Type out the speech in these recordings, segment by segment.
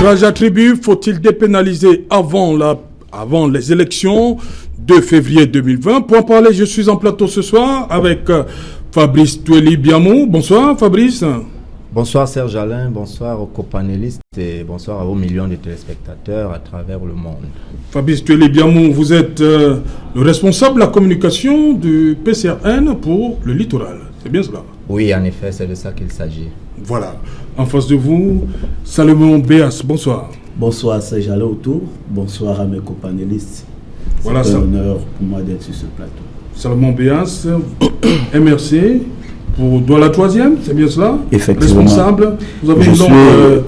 Barrage à tribus, faut-il dépénaliser avant les élections de février 2020? Pour en parler, je suis en plateau ce soir avec Fabrice Tweli-Biamou. Bonsoir Fabrice. Bonsoir Serge Alain, bonsoir aux copanélistes et bonsoir à vos millions de téléspectateurs à travers le monde. Fabrice Tweli-Biamou, vous êtes le responsable de la communication du PCRN pour le littoral. C'est bien cela? Oui, en effet, c'est de ça qu'il s'agit. Voilà. En face de vous, Salomon Béas. Bonsoir. Bonsoir Serge Alain autour. Bonsoir à mes copanélistes. Voilà, c'est un honneur pour moi d'être sur ce plateau. Salomon Béas, MRC. Pour Douala 3e, c'est bien cela? Effectivement. Responsable. Vous avez une longue...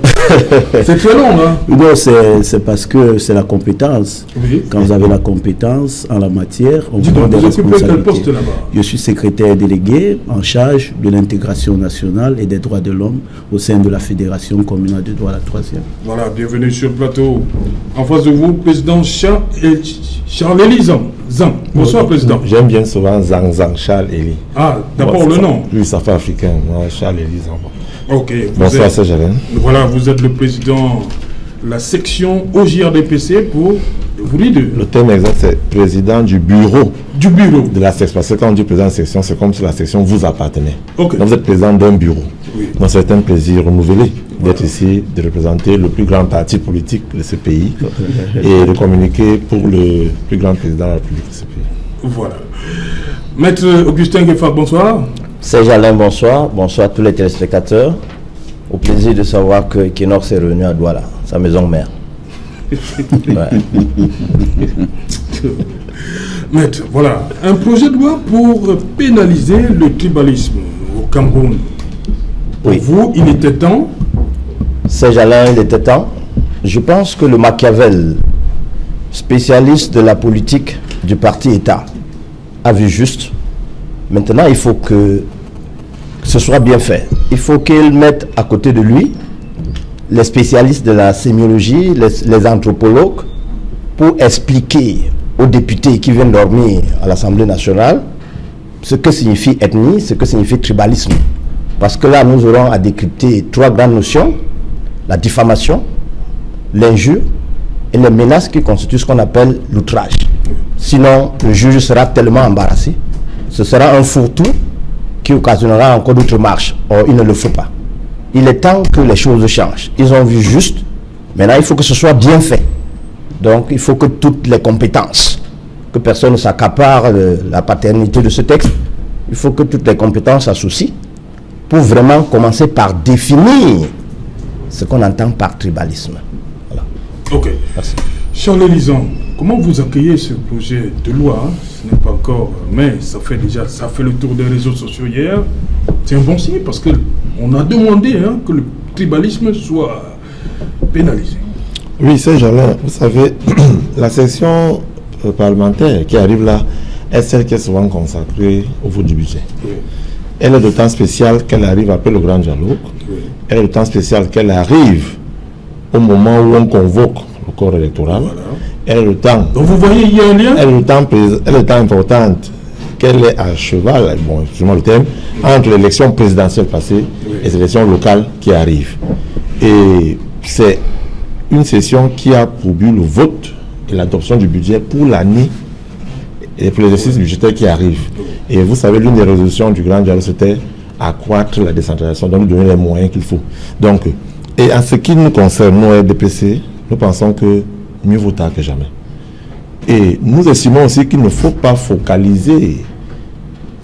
c'est très long, hein? Non, c'est parce que c'est la compétence. Oui. Quand vous avez la compétence en la matière, on vous donne des responsabilités. Quel poste là-bas? Je suis secrétaire délégué en charge de l'intégration nationale et des droits de l'homme au sein de la Fédération communale de Douala 3e. Voilà, bienvenue sur le plateau. En face de vous, président Charles-Élie Zang. Bonsoir, président. J'aime bien souvent Zang, Charles-Élie. Ah, d'abord le nom. Lui, ça fait africain. Moi, Charles-Élie Zang. Ok. Bonsoir, Serge Alain. Voilà, vous êtes le président de la section OJRDPC pour vous leader. Le terme exact, c'est président du bureau. Du bureau. De la section. Parce que quand on dit président de section, c'est comme si la section vous appartenait. Okay. Donc vous êtes président d'un bureau. Oui. Donc c'est un plaisir renouvelé d'être ici, de représenter le plus grand parti politique de ce pays et de communiquer pour le plus grand président de la République de ce pays. Voilà. Maître Augustin Gueffard, bonsoir. Serge Alain, bonsoir. Bonsoir à tous les téléspectateurs. Au plaisir de savoir que Equinor s'est revenu à Douala, sa maison mère. Maître, voilà. Un projet de loi pour pénaliser le tribalisme au Cameroun. Pour vous, il était temps? Serge Alain, il était temps. Je pense que le Machiavel, spécialiste de la politique du parti État, a vu juste. Maintenant, il faut que ce soit bien fait. Il faut qu'il mette à côté de lui les spécialistes de la sémiologie, les anthropologues, pour expliquer aux députés qui viennent dormir à l'Assemblée nationale ce que signifie ethnie, ce que signifie tribalisme. Parce que là, nous aurons à décrypter trois grandes notions: la diffamation, l'injure et les menaces qui constituent ce qu'on appelle l'outrage. Sinon, le juge sera tellement embarrassé. Ce sera un fourre-tout qui occasionnera encore d'autres marches. Or, il ne le faut pas. Il est temps que les choses changent. Ils ont vu juste. Maintenant, il faut que ce soit bien fait. Donc, il faut que toutes les compétences, que personne ne s'accapare la paternité de ce texte, il faut que toutes les compétences s'associent pour vraiment commencer par définir ce qu'on entend par tribalisme. Voilà. Ok. Merci. Charles-Élie Zang, comment vous accueillez ce projet de loi? Ce n'est pas encore, mais ça fait le tour des réseaux sociaux hier. C'est un bon signe parce qu'on a demandé que le tribalisme soit pénalisé. Oui, Serge Alain, vous savez, la session parlementaire qui arrive là est celle qui est souvent consacrée au vote du budget. Oui. Elle est de temps spécial qu'elle arrive après le grand dialogue. Oui. Elle est de temps spécial qu'elle arrive au moment où on convoque le corps électoral. Voilà. Elle est le temps. Donc vous voyez, il y a un lien. Elle est le temps importante qu'elle est à cheval, bon, excusez-moi le terme, entre l'élection présidentielle passée et les élections locales qui arrivent. Et c'est une session qui a pour but le vote et l'adoption du budget pour l'année et pour l'exercice budgétaire qui arrive. Et vous savez, l'une des résolutions du grand dialogue, c'était accroître la décentralisation, donc nous donner les moyens qu'il faut. Donc, et en ce qui nous concerne, nous, RDPC, nous pensons que mieux vaut tard que jamais. Et nous estimons aussi qu'il ne faut pas focaliser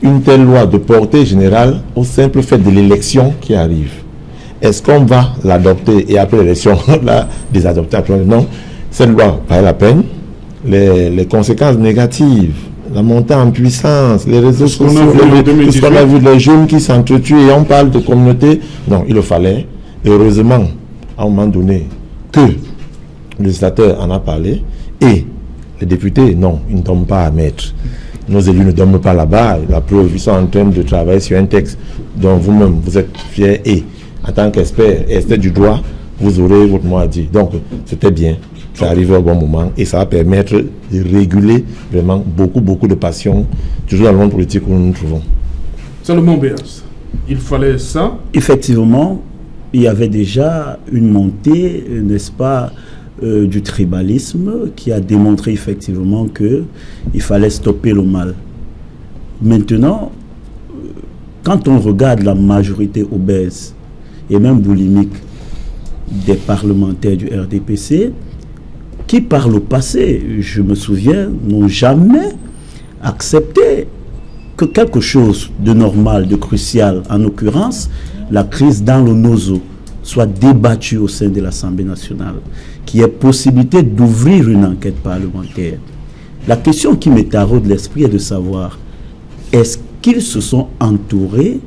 une telle loi de portée générale au simple fait de l'élection qui arrive. Est-ce qu'on va l'adopter et après l'élection, la désadopter? Non, cette loi valait la peine. Les conséquences négatives, la montée en puissance, les réseaux sociaux, tout ce qu'on a vu, les jeunes qui s'entretuent et on parle de communauté. Non, il le fallait. Heureusement, à un moment donné, que le législateur en a parlé et les députés, non, ils ne dorment pas à mettre. Nos élus ne dorment pas là-bas. La preuve, ils sont en train de travailler sur un texte dont vous-même, vous êtes fiers et, en tant qu'expert, expert du droit, vous aurez votre mot à dire. Donc, c'était bien. Ça arrive au bon moment et ça va permettre de réguler vraiment beaucoup de passions, toujours dans le monde politique où nous nous trouvons. Salomon Béas, il fallait ça? Effectivement, il y avait déjà une montée, n'est-ce pas, du tribalisme qui a démontré effectivement qu'il fallait stopper le mal. Maintenant, quand on regarde la majorité obèse et même boulimique des parlementaires du RDPC, qui par le passé, je me souviens, n'ont jamais accepté que quelque chose de normal, de crucial, en l'occurrence, la crise dans le Nozo, soit débattue au sein de l'Assemblée nationale, qu'il y ait possibilité d'ouvrir une enquête parlementaire. La question qui m'est taraude de l'esprit est de savoir, est-ce qu'ils se sont entourés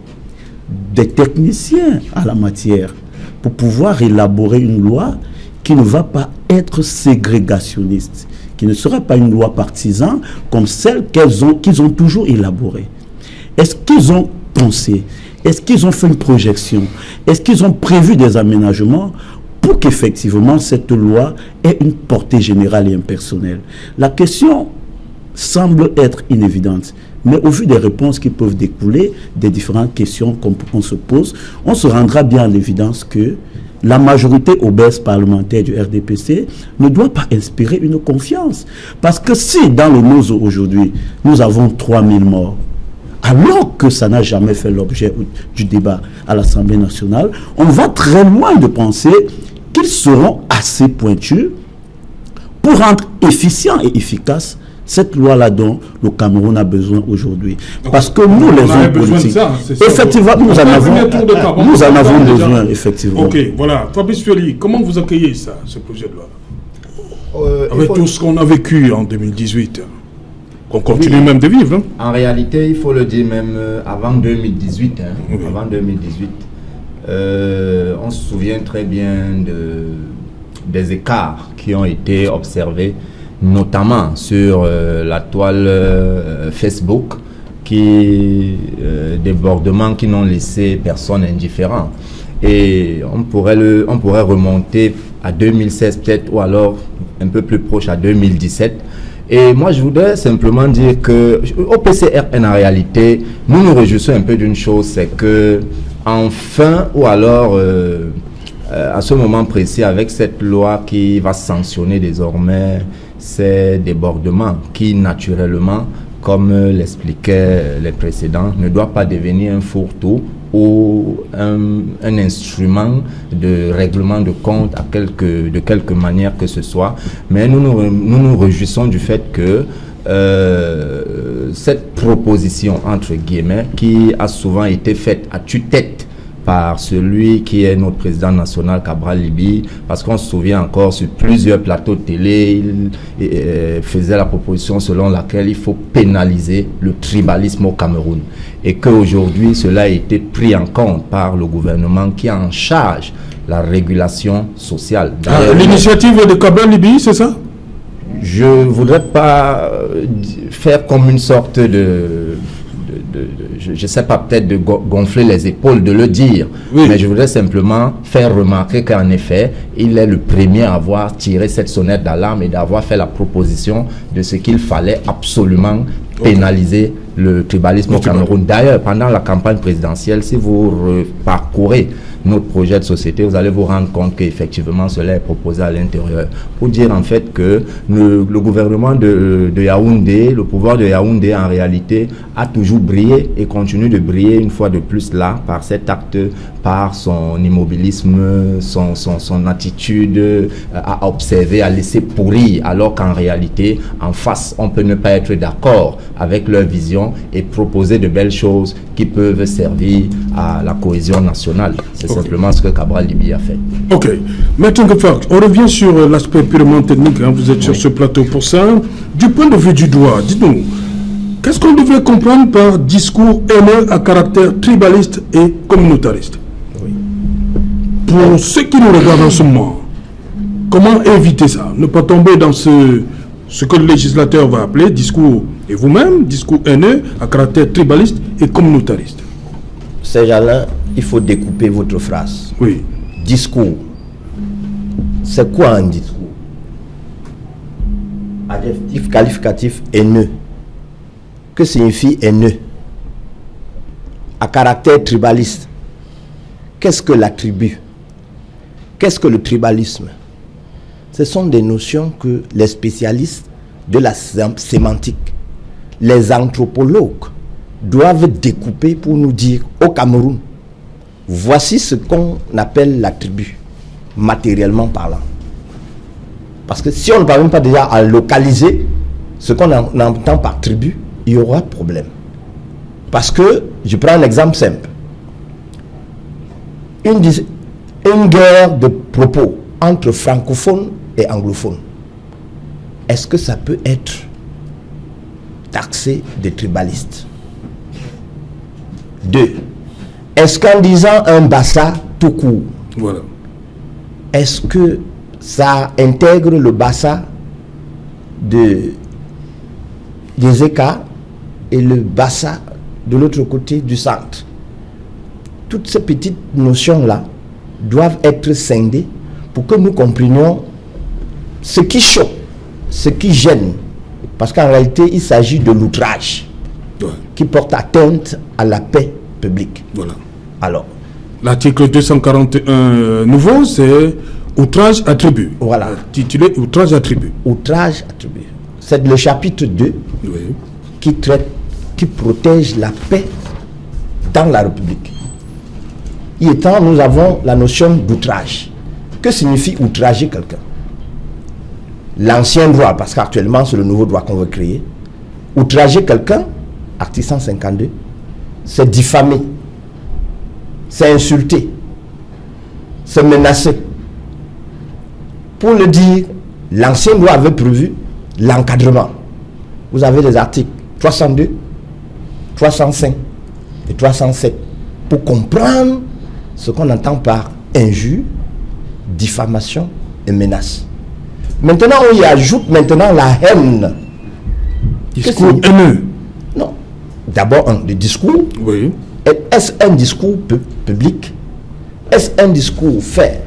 des techniciens à la matière pour pouvoir élaborer une loi qui ne va pas être ségrégationniste, qui ne sera pas une loi partisane comme celle qu'ils ont toujours élaborée. Est-ce qu'ils ont pensé? Est-ce qu'ils ont fait une projection? Est-ce qu'ils ont prévu des aménagements pour qu'effectivement cette loi ait une portée générale et impersonnelle? La question semble être inévidente, mais au vu des réponses qui peuvent découler des différentes questions qu'on se pose, on se rendra bien à l'évidence que la majorité obèse parlementaire du RDPC ne doit pas inspirer une confiance. Parce que si dans le Nozo aujourd'hui, nous avons 3000 morts, alors que ça n'a jamais fait l'objet du débat à l'Assemblée nationale, on va très loin de penser qu'ils seront assez pointus pour rendre efficient et efficace cette loi-là dont le Cameroun a besoin aujourd'hui. Parce que nous, les hommes politiques, effectivement, nous en avons besoin, effectivement. Ok, voilà. Fabrice Fioli, comment vous accueillez ça, ce projet de loi avec tout ce qu'on a vécu en 2018, qu'on continue même de vivre. Hein. En réalité, il faut le dire même avant 2018. Avant 2018, on se souvient très bien des écarts qui ont été observés, notamment sur la toile Facebook, débordements qui n'ont laissé personne indifférent. Et on pourrait remonter à 2016 peut-être, ou alors un peu plus proche à 2017. Et moi, je voudrais simplement dire que au PCRN, en réalité, nous nous réjouissons un peu d'une chose, c'est que enfin, ou alors à ce moment précis, avec cette loi qui va sanctionner désormais ces débordements qui, naturellement, comme l'expliquaient les précédents, ne doit pas devenir un fourre-tout ou un instrument de règlement de compte de quelque manière que ce soit. Mais nous nous réjouissons du fait que cette proposition, entre guillemets, qui a souvent été faite à tue-tête par celui qui est notre président national, Cabral Libye, parce qu'on se souvient encore sur plusieurs plateaux de télé, il faisait la proposition selon laquelle il faut pénaliser le tribalisme au Cameroun. Et qu'aujourd'hui, cela a été pris en compte par le gouvernement qui a en charge la régulation sociale. L'initiative de Cabral Libye, c'est ça? Je ne voudrais pas faire comme une sorte je ne sais pas, peut-être de gonfler les épaules, de le dire, oui. Mais je voudrais simplement faire remarquer qu'en effet, il est le premier à avoir tiré cette sonnette d'alarme et d'avoir fait la proposition de ce qu'il fallait absolument pénaliser le tribalisme au Cameroun. D'ailleurs, pendant la campagne présidentielle, si vous parcourez notre projet de société, vous allez vous rendre compte qu'effectivement cela est proposé à l'intérieur. Pour dire en fait que le gouvernement de Yaoundé, le pouvoir de Yaoundé en réalité a toujours brillé et continue de briller une fois de plus là par cet acte, par son immobilisme, son attitude à observer, à laisser pourrir, alors qu'en réalité en face on peut ne pas être d'accord avec leur vision et proposer de belles choses qui peuvent servir à la cohésion nationale. C'est simplement ce que Cabral Libye a fait. Ok. Maître Ngefak, on revient sur l'aspect purement technique. Hein. Vous êtes sur ce plateau pour ça. Du point de vue du droit, dites-nous, qu'est-ce qu'on devrait comprendre par discours haineux à caractère tribaliste et communautariste? Pour ceux qui nous regardent en ce moment, comment éviter ça? Ne pas tomber dans ce que le législateur va appeler discours, et vous-même, discours haineux à caractère tribaliste et communautariste. Serge Alain, il faut découper votre phrase. Oui. Discours. C'est quoi un discours? Adjectif qualificatif haineux. Que signifie haineux? À caractère tribaliste. Qu'est-ce que la tribu? Qu'est-ce que le tribalisme? Ce sont des notions que les spécialistes de la sémantique, les anthropologues, doivent découper pour nous dire au Cameroun, voici ce qu'on appelle la tribu, matériellement parlant. Parce que si on ne parvient pas déjà à localiser ce qu'on entend par tribu, il y aura problème. Parce que, je prends un exemple simple. Une guerre de propos entre francophones et anglophones, est-ce que ça peut être taxé de tribaliste? 2. Est-ce qu'en disant un bassa tout court, Voilà. est-ce que ça intègre le bassa des Écarts et le bassa de l'autre côté du centre? Toutes ces petites notions-là doivent être scindées pour que nous comprenions ce qui choque, ce qui gêne. Parce qu'en réalité, il s'agit de l'outrage qui porte atteinte à la paix publique. Voilà. Alors, l'article 241 nouveau, c'est outrage attribut. Voilà. Titulé outrage attribut. outrage attribué. C'est le chapitre 2 Oui. qui traite, qui protège la paix dans la République. Y étant, nous avons la notion d'outrage. Que signifie outrager quelqu'un? L'ancien droit, parce qu'actuellement c'est le nouveau droit qu'on veut créer. Outrager quelqu'un, article 152, c'est diffamer, c'est insulter, c'est menacer. Pour le dire, l'ancien droit avait prévu l'encadrement. Vous avez des articles 302, 305 et 307 pour comprendre ce qu'on entend par injure, diffamation et menace. Maintenant, on y ajoute maintenant la haine. Discours haineux. Non. D'abord, le discours. Oui. Est-ce un discours public? Est-ce un discours fait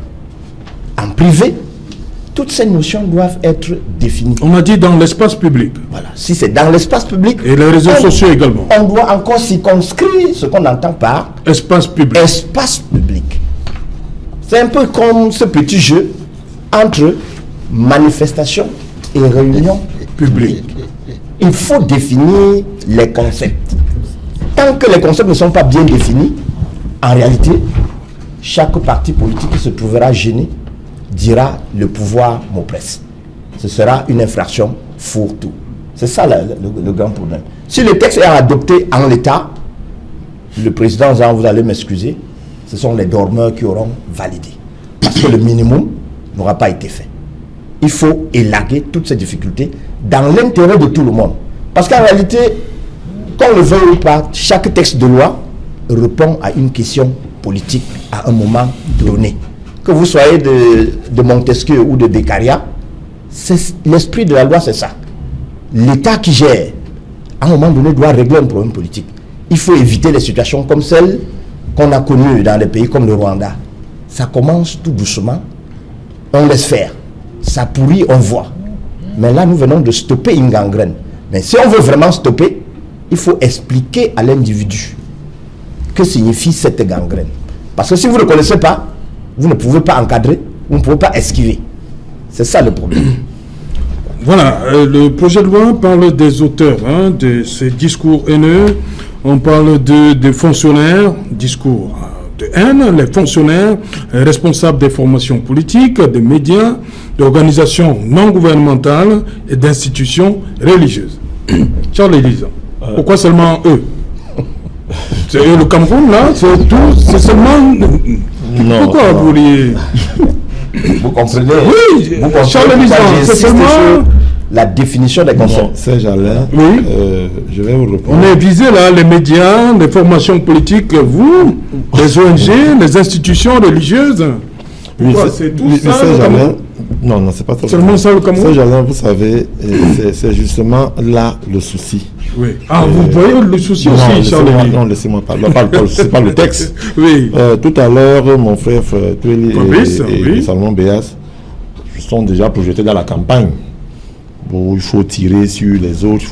en privé? Toutes ces notions doivent être définies. On a dit dans l'espace public. Voilà. Si c'est dans l'espace public... Et les réseaux sociaux également. On doit encore circonscrire ce qu'on entend par... Espace public. Espace public. C'est un peu comme ce petit jeu entre manifestation et réunion publique. Il faut définir les concepts. Tant que les concepts ne sont pas bien définis, en réalité, chaque parti politique qui se trouvera gêné dira le pouvoir m'oppresse. Ce sera une infraction fourre-tout. C'est ça le grand problème. Si le texte est adopté en l'état, le président Jean, vous allez m'excuser, ce sont les dormeurs qui auront validé. Parce que le minimum n'aura pas été fait. Il faut élaguer toutes ces difficultés dans l'intérêt de tout le monde. Parce qu'en réalité, qu'on le veuille ou pas, chaque texte de loi répond à une question politique à un moment donné. Que vous soyez de Montesquieu ou de Beccaria, l'esprit de la loi, c'est ça. L'État qui gère, à un moment donné, doit régler un problème politique. Il faut éviter les situations comme celles qu'on a connues dans des pays comme le Rwanda. Ça commence tout doucement, on laisse faire. Ça pourrit, on voit. Mais là, nous venons de stopper une gangrène. Mais si on veut vraiment stopper, il faut expliquer à l'individu que signifie cette gangrène. Parce que si vous ne connaissez pas, vous ne pouvez pas encadrer, vous ne pouvez pas esquiver. C'est ça le problème. Voilà, le projet de loi parle des auteurs de ces discours haineux. On parle de fonctionnaires, discours de haine, les fonctionnaires responsables des formations politiques, des médias, d'organisations non gouvernementales et d'institutions religieuses. Charles Elisa, pourquoi seulement eux? C'est le Cameroun là, c'est tout, c'est seulement... Non, pourquoi vous vouliez... Vous comprenez? Oui, Charles Elisa, c'est seulement... La définition des concepts. Serge Alain, Oui. je vais vous répondre. On est visé là, les médias, les formations politiques, vous, les ONG, les institutions religieuses. Oui, Quoi, c'est tout oui, ça, Serge le Alain, Cameroun? non, c'est pas ça. Seulement ça, le Cameroun? Serge Alain, vous savez, c'est justement là le souci. Oui. Ah, vous voyez le souci aussi, Charles Elisa. Non, laissez-moi parler. C'est pas le texte. Oui. Tout à l'heure, mon frère Tueli Fabrice, et oui. Salomon Béas sont déjà projetés dans la campagne. Bon, il faut tirer sur les autres,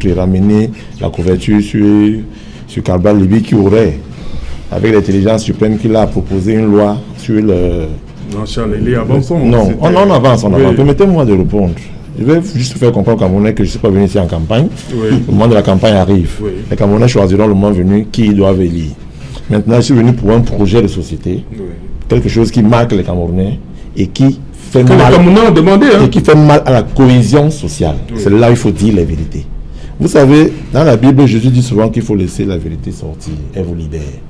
et ramener la couverture sur Carbal Libye qui aurait, avec l'intelligence suprême qu'il a proposé une loi sur Non, Charles, il est avançant. Non, on avance, on avance. Permettez-moi de répondre. Je vais juste faire comprendre aux Camerounais que je ne suis pas venu ici en campagne. Oui. Le moment de la campagne arrive. Oui. Les Camerounais choisiront le moment venu qui ils doivent élire. Maintenant, je suis venu pour un projet de société, quelque chose qui marque les Camerounais et qui fait mal. Les Camerounais ont demandé, hein. Et qui fait mal à la cohésion sociale. Oui. C'est là où il faut dire les vérités. Vous savez, dans la Bible, Jésus dit souvent qu'il faut laisser la vérité sortir et vous libérer.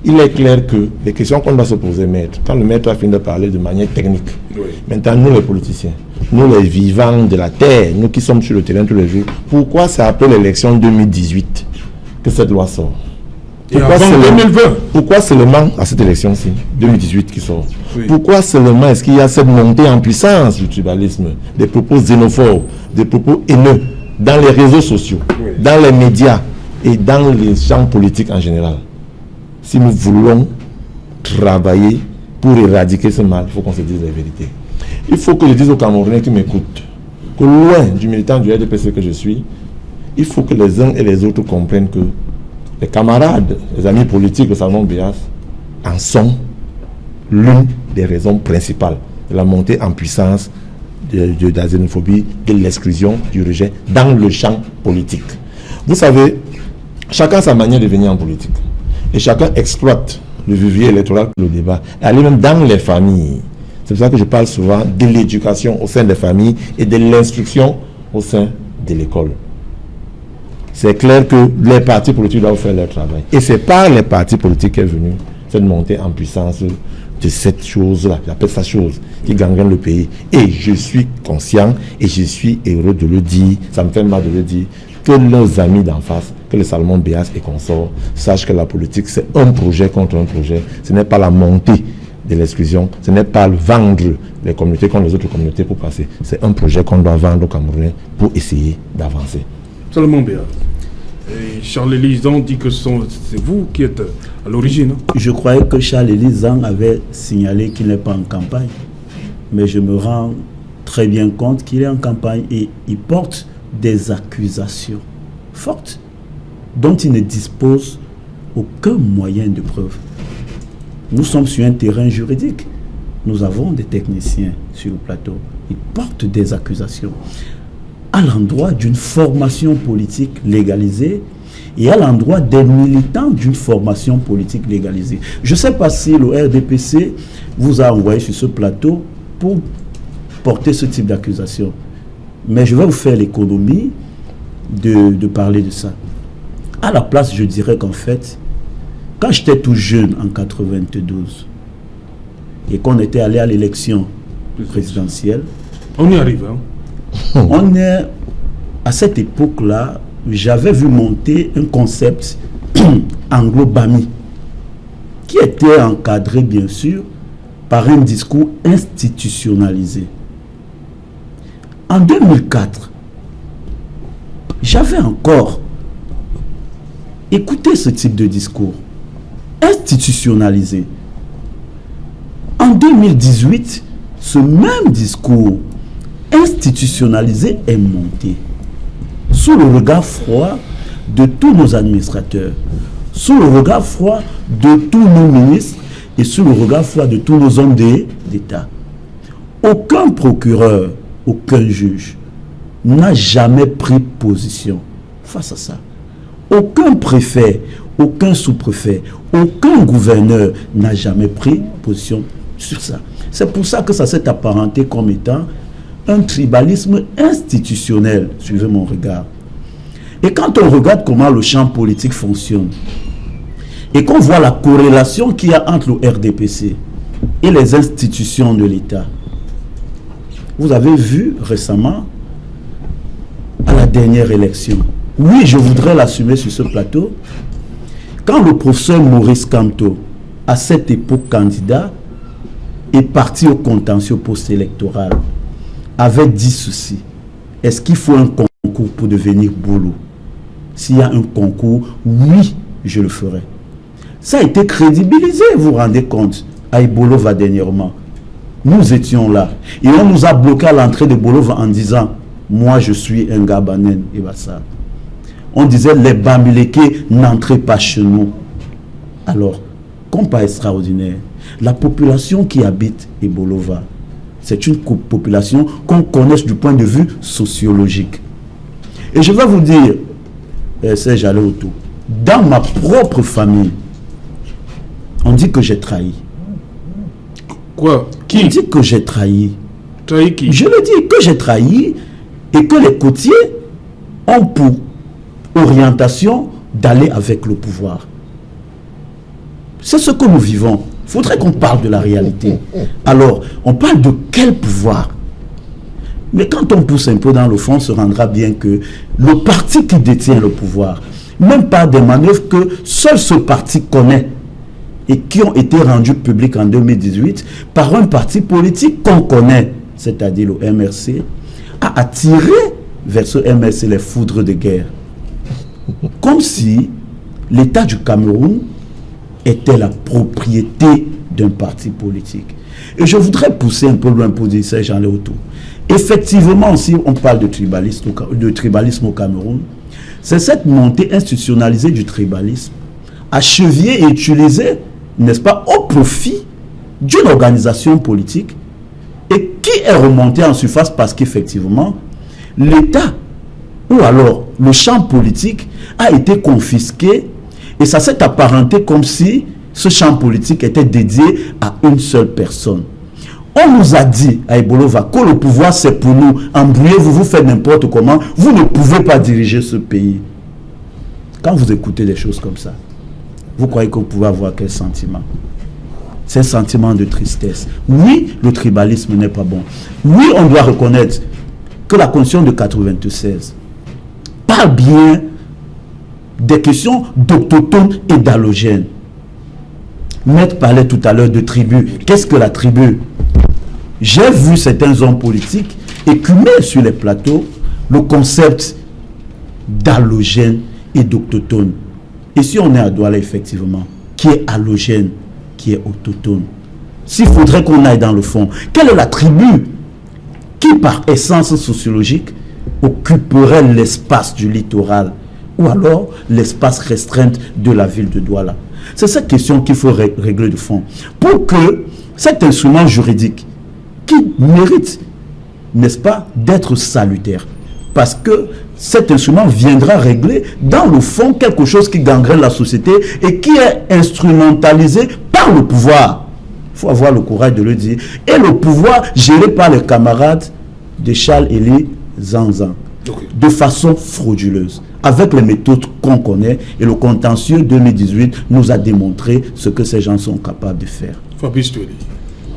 Il est clair que les questions qu'on doit se poser, maître, quand le maître a fini de parler de manière technique, maintenant nous les politiciens, nous les vivants de la terre, nous qui sommes sur le terrain tous les jours, pourquoi c'est après l'élection 2018 que cette loi sort? Pourquoi seulement à cette élection-ci, 2018 qui sort? Pourquoi seulement est-ce qu'il y a cette montée en puissance du tribalisme, des propos xénophobes, des propos haineux dans les réseaux sociaux, dans les médias et dans les champs politiques en général? Si nous voulons travailler pour éradiquer ce mal, il faut qu'on se dise la vérité. Il faut que je dise aux Camerounais qui m'écoutent que loin du militant du RDPC que je suis, il faut que les uns et les autres comprennent que les camarades, les amis politiques de Salomon Béas en sont l'une des raisons principales de la montée en puissance de la xénophobie, de l'exclusion, du rejet dans le champ politique. Vous savez, chacun a sa manière de venir en politique. Et chacun exploite le vivier électoral pour le débat. Et aller même dans les familles. C'est pour ça que je parle souvent de l'éducation au sein des familles et de l'instruction au sein de l'école. C'est clair que les partis politiques doivent faire leur travail. Et c'est par les partis politiques qu'est venue cette montée en puissance de cette chose-là. J'appelle ça chose qui gangrène le pays. Et je suis conscient et je suis heureux de le dire. Ça me fait mal de le dire. Que nos amis d'en face, que le Salomon Béas et consorts, sachent que la politique, c'est un projet contre un projet. Ce n'est pas la montée de l'exclusion, ce n'est pas vendre les communautés contre les autres communautés pour passer. C'est un projet qu'on doit vendre aux Camerounais pour essayer d'avancer. Salomon Béas. Et Charles-Élie Zang dit que c'est vous qui êtes à l'origine. Je croyais que Charles-Élie Zang avait signalé qu'il n'est pas en campagne. Mais je me rends très bien compte qu'il est en campagne et il porte des accusations fortes dont il ne dispose aucun moyen de preuve. Nous sommes sur un terrain juridique. Nous avons des techniciens sur le plateau. Ils portent des accusations à l'endroit d'une formation politique légalisée et à l'endroit des militants d'une formation politique légalisée. Je ne sais pas si le RDPC vous a envoyé sur ce plateau pour porter ce type d'accusation. Mais je vais vous faire l'économie de parler de ça. À la place, je dirais qu'en fait, quand j'étais tout jeune en 92 et qu'on était allé à l'élection présidentielle, on y arrive. On est à cette époque-là, j'avais vu monter un concept anglo-bami qui était encadré bien sûr par un discours institutionnalisé. En 2004, j'avais encore écouté ce type de discours institutionnalisé. En 2018, ce même discours institutionnalisé est monté sous le regard froid de tous nos administrateurs, sous le regard froid de tous nos ministres et sous le regard froid de tous nos hommes d'État. Aucun procureur, aucun juge n'a jamais pris position face à ça. Aucun préfet, aucun sous-préfet, aucun gouverneur n'a jamais pris position sur ça. C'est pour ça que ça s'est apparenté comme étant un tribalisme institutionnel. Suivez mon regard. Et quand on regarde comment le champ politique fonctionne, et qu'on voit la corrélation qu'il y a entre le RDPC et les institutions de l'État, vous avez vu récemment, à la dernière élection, oui, je voudrais l'assumer sur ce plateau, quand le professeur Maurice Kamto, à cette époque candidat, est parti au contentieux post-électoral, avait dit ceci: est-ce qu'il faut un concours pour devenir boulot? S'il y a un concours, oui, je le ferai. Ça a été crédibilisé, vous vous rendez compte, à Ibolova dernièrement. Nous étions là. Et on nous a bloqué à l'entrée de Bolova en disant: moi je suis un Gabanen et Bassa. On disait: les Bamileke n'entrez pas chez nous. Alors, comme pas extraordinaire. La population qui habite Ebolova, c'est une population qu'on connaisse du point de vue sociologique. Et je vais vous dire, Serge Aléoto, dans ma propre famille, on dit que j'ai trahi. Quoi? Qui? On dit que j'ai trahi. Trahi qui? Je le dis, que j'ai trahi et que les côtiers ont pour orientation d'aller avec le pouvoir. C'est ce que nous vivons. Il faudrait qu'on parle de la réalité. Alors, on parle de quel pouvoir? Mais quand on pousse un peu dans le fond, on se rendra bien que le parti qui détient le pouvoir, même par des manœuvres que seul ce parti connaît et qui ont été rendues publiques en 2018 par un parti politique qu'on connaît, c'est-à-dire le MRC, a attiré vers ce MRC les foudres de guerre. Comme si l'État du Cameroun était la propriété d'un parti politique. Et je voudrais pousser un peu loin pour dire ça, Jean Léoto. Effectivement, si on parle de tribalisme au Cameroun, c'est cette montée institutionnalisée du tribalisme, achevée et utilisée, n'est-ce pas, au profit d'une organisation politique et qui est remontée en surface parce qu'effectivement, l'État ou alors le champ politique a été confisqué et ça s'est apparenté comme si ce champ politique était dédié à une seule personne. On nous a dit à Ebolova que le pouvoir c'est pour nous, embrouillez-vous, vous faites n'importe comment, vous ne pouvez pas diriger ce pays. Quand vous écoutez des choses comme ça, vous croyez que vous pouvez avoir quel sentiment? C'est un sentiment de tristesse. Oui, le tribalisme n'est pas bon. Oui, on doit reconnaître que la Constitution de 1996 parle bien des questions d'autochtones et d'allogènes. Maître parlait tout à l'heure de tribu. Qu'est-ce que la tribu? J'ai vu certains hommes politiques écumer sur les plateaux le concept d'allogène et d'autochtone. Et si on est à Douala, effectivement, qui est allogène, qui est autochtone, s'il faudrait qu'on aille dans le fond, quelle est la tribu qui, par essence sociologique, occuperait l'espace du littoral ou alors l'espace restreint de la ville de Douala? C'est cette question qu'il faut régler de fond pour que cet instrument juridique qui mérite, n'est-ce pas, d'être salutaire, parce que cet instrument viendra régler dans le fond quelque chose qui gangrène la société et qui est instrumentalisé par le pouvoir. Il faut avoir le courage de le dire. Et le pouvoir géré par les camarades de Charles-Élie Zanzan, de façon frauduleuse, avec les méthodes qu'on connaît, et le contentieux 2018 nous a démontré ce que ces gens sont capables de faire. Fabrice Toueli,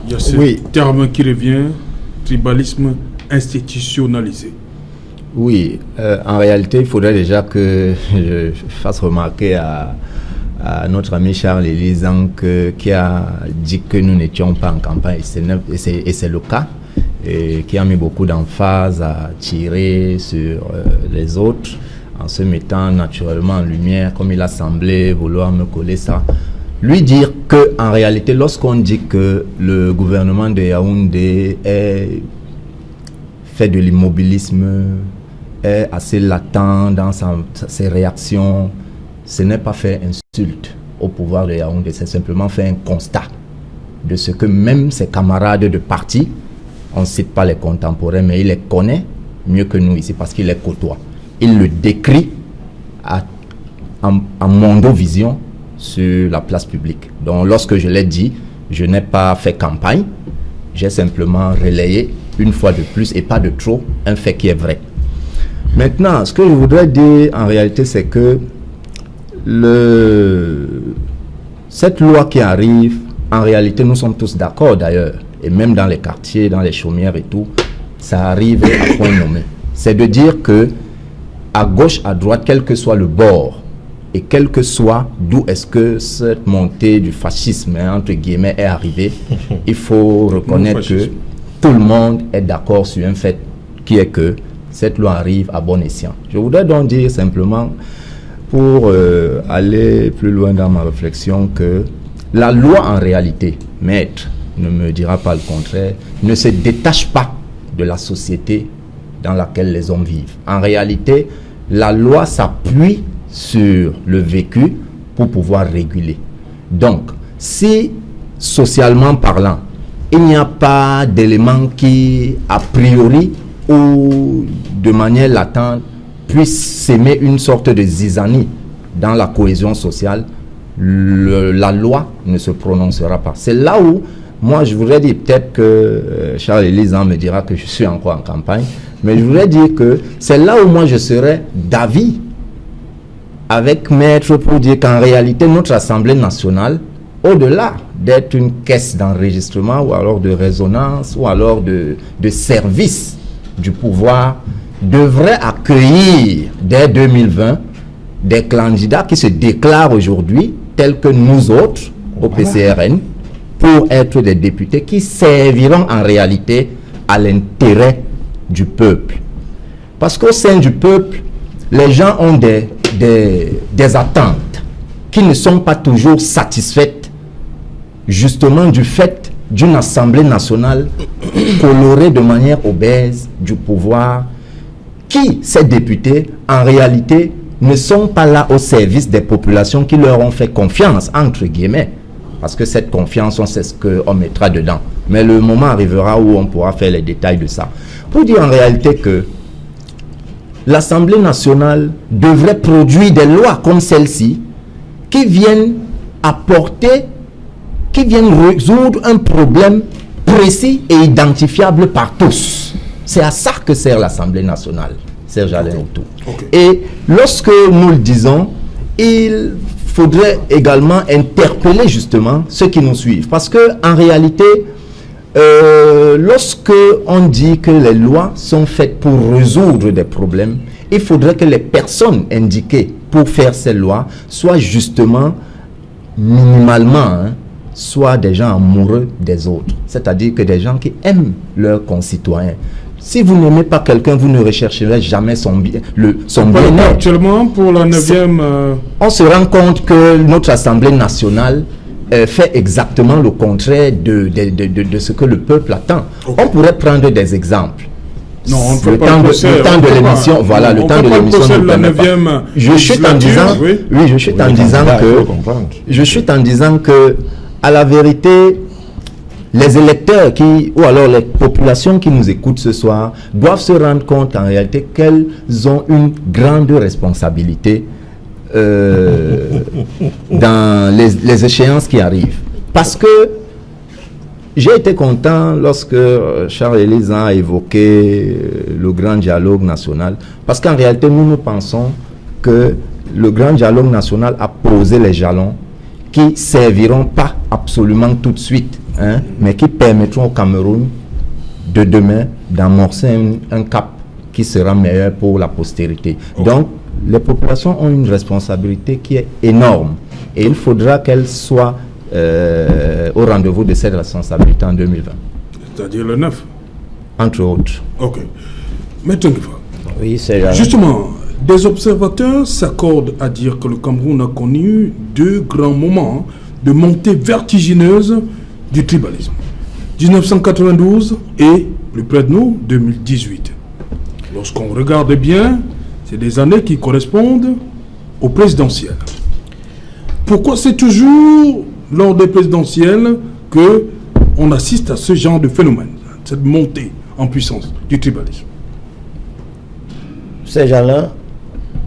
il y a ce terme qui revient, tribalisme institutionnalisé. Oui, en réalité, il faudrait déjà que je fasse remarquer à notre ami Charles-Élie Zanzan qui a dit que nous n'étions pas en campagne, et c'est le cas, et qui a mis beaucoup d'emphase à tirer sur les autres, en se mettant naturellement en lumière, comme il a semblé vouloir me coller ça. Lui dire que, en réalité, lorsqu'on dit que le gouvernement de Yaoundé fait de l'immobilisme, est assez latent dans ses réactions, ce n'est pas faire insulte au pouvoir de Yaoundé, c'est simplement faire un constat de ce que même ses camarades de parti, on ne cite pas les contemporains, mais il les connaît mieux que nous ici parce qu'il les côtoie. Il le décrit en mondovision sur la place publique. Donc lorsque je l'ai dit, je n'ai pas fait campagne, j'ai simplement relayé une fois de plus et pas de trop un fait qui est vrai. Maintenant, ce que je voudrais dire en réalité, c'est que cette loi qui arrive, en réalité, nous sommes tous d'accord d'ailleurs, et même dans les quartiers, dans les chaumières et tout, ça arrive à point nommé. C'est de dire que à gauche, à droite, quel que soit le bord, et quel que soit d'où est-ce que cette montée du fascisme, entre guillemets, est arrivée, il faut reconnaître que tout le monde est d'accord sur un fait qui est que cette loi arrive à bon escient. Je voudrais donc dire simplement, pour aller plus loin dans ma réflexion, que la loi en réalité, maître ne me dira pas le contraire, ne se détache pas de la société dans laquelle les hommes vivent. En réalité, la loi s'appuie sur le vécu pour pouvoir réguler. Donc, si, socialement parlant, il n'y a pas d'éléments qui, a priori ou de manière latente, puissent s'aimer une sorte de zizanie dans la cohésion sociale, la loi ne se prononcera pas. C'est là où, moi, je voudrais dire, peut-être que Charles Elisan me dira que je suis encore en campagne, mais je voudrais dire que c'est là où moi je serais d'avis avec Maître pour dire qu'en réalité, notre Assemblée nationale, au-delà d'être une caisse d'enregistrement ou alors de résonance ou alors de service du pouvoir, devrait accueillir dès 2020 des candidats qui se déclarent aujourd'hui, tels que nous autres, au PCRN, pour être des députés qui serviront en réalité à l'intérêt du peuple. Parce qu'au sein du peuple, les gens ont des attentes qui ne sont pas toujours satisfaites justement du fait d'une Assemblée nationale colorée de manière obèse du pouvoir, qui, ces députés, en réalité, ne sont pas là au service des populations qui leur ont fait confiance, entre guillemets. Parce que cette confiance, on sait ce qu'on mettra dedans. Mais le moment arrivera où on pourra faire les détails de ça. Pour dire en réalité que l'Assemblée nationale devrait produire des lois comme celle-ci qui viennent apporter, qui viennent résoudre un problème précis et identifiable par tous. C'est à ça que sert l'Assemblée nationale, Serge Alain Autou. Et lorsque nous le disons, il faudrait également interpeller justement ceux qui nous suivent. Parce que en réalité, lorsque on dit que les lois sont faites pour résoudre des problèmes, il faudrait que les personnes indiquées pour faire ces lois soient justement minimalement, soient des gens amoureux des autres. C'est-à-dire que des gens qui aiment leurs concitoyens. Si vous n'aimez pas quelqu'un, vous ne rechercherez jamais son bien-être. Actuellement, pour la 9e... On se rend compte que notre Assemblée nationale fait exactement le contraire de ce que le peuple attend. On pourrait prendre des exemples. Non, on ne peut pas le temps de l'émission, voilà, le temps de l'émission nous permet pas. Je chute en disant, oui, je chute en disant que, je chute en disant que, à la vérité, les électeurs ou alors les populations qui nous écoutent ce soir doivent se rendre compte en réalité qu'elles ont une grande responsabilité dans les échéances qui arrivent. Parce que j'ai été content lorsque Charles Elisan a évoqué le grand dialogue national, parce qu'en réalité, nous pensons que le grand dialogue national a posé les jalons qui ne serviront pas absolument tout de suite, mais qui permettront au Cameroun de demain d'amorcer un cap qui sera meilleur pour la postérité. Donc, les populations ont une responsabilité qui est énorme et il faudra qu'elles soient au rendez-vous de cette responsabilité en 2020. C'est-à-dire le 9 ? Entre autres. Ok. Maintenant, oui, c'est justement, des observateurs s'accordent à dire que le Cameroun a connu deux grands moments de montée vertigineuse du tribalisme. 1992 et, plus près de nous, 2018. Lorsqu'on regarde bien, c'est des années qui correspondent aux présidentielles. Pourquoi c'est toujours lors des présidentielles qu'on assiste à ce genre de phénomène, cette montée en puissance du tribalisme? Serge Alain,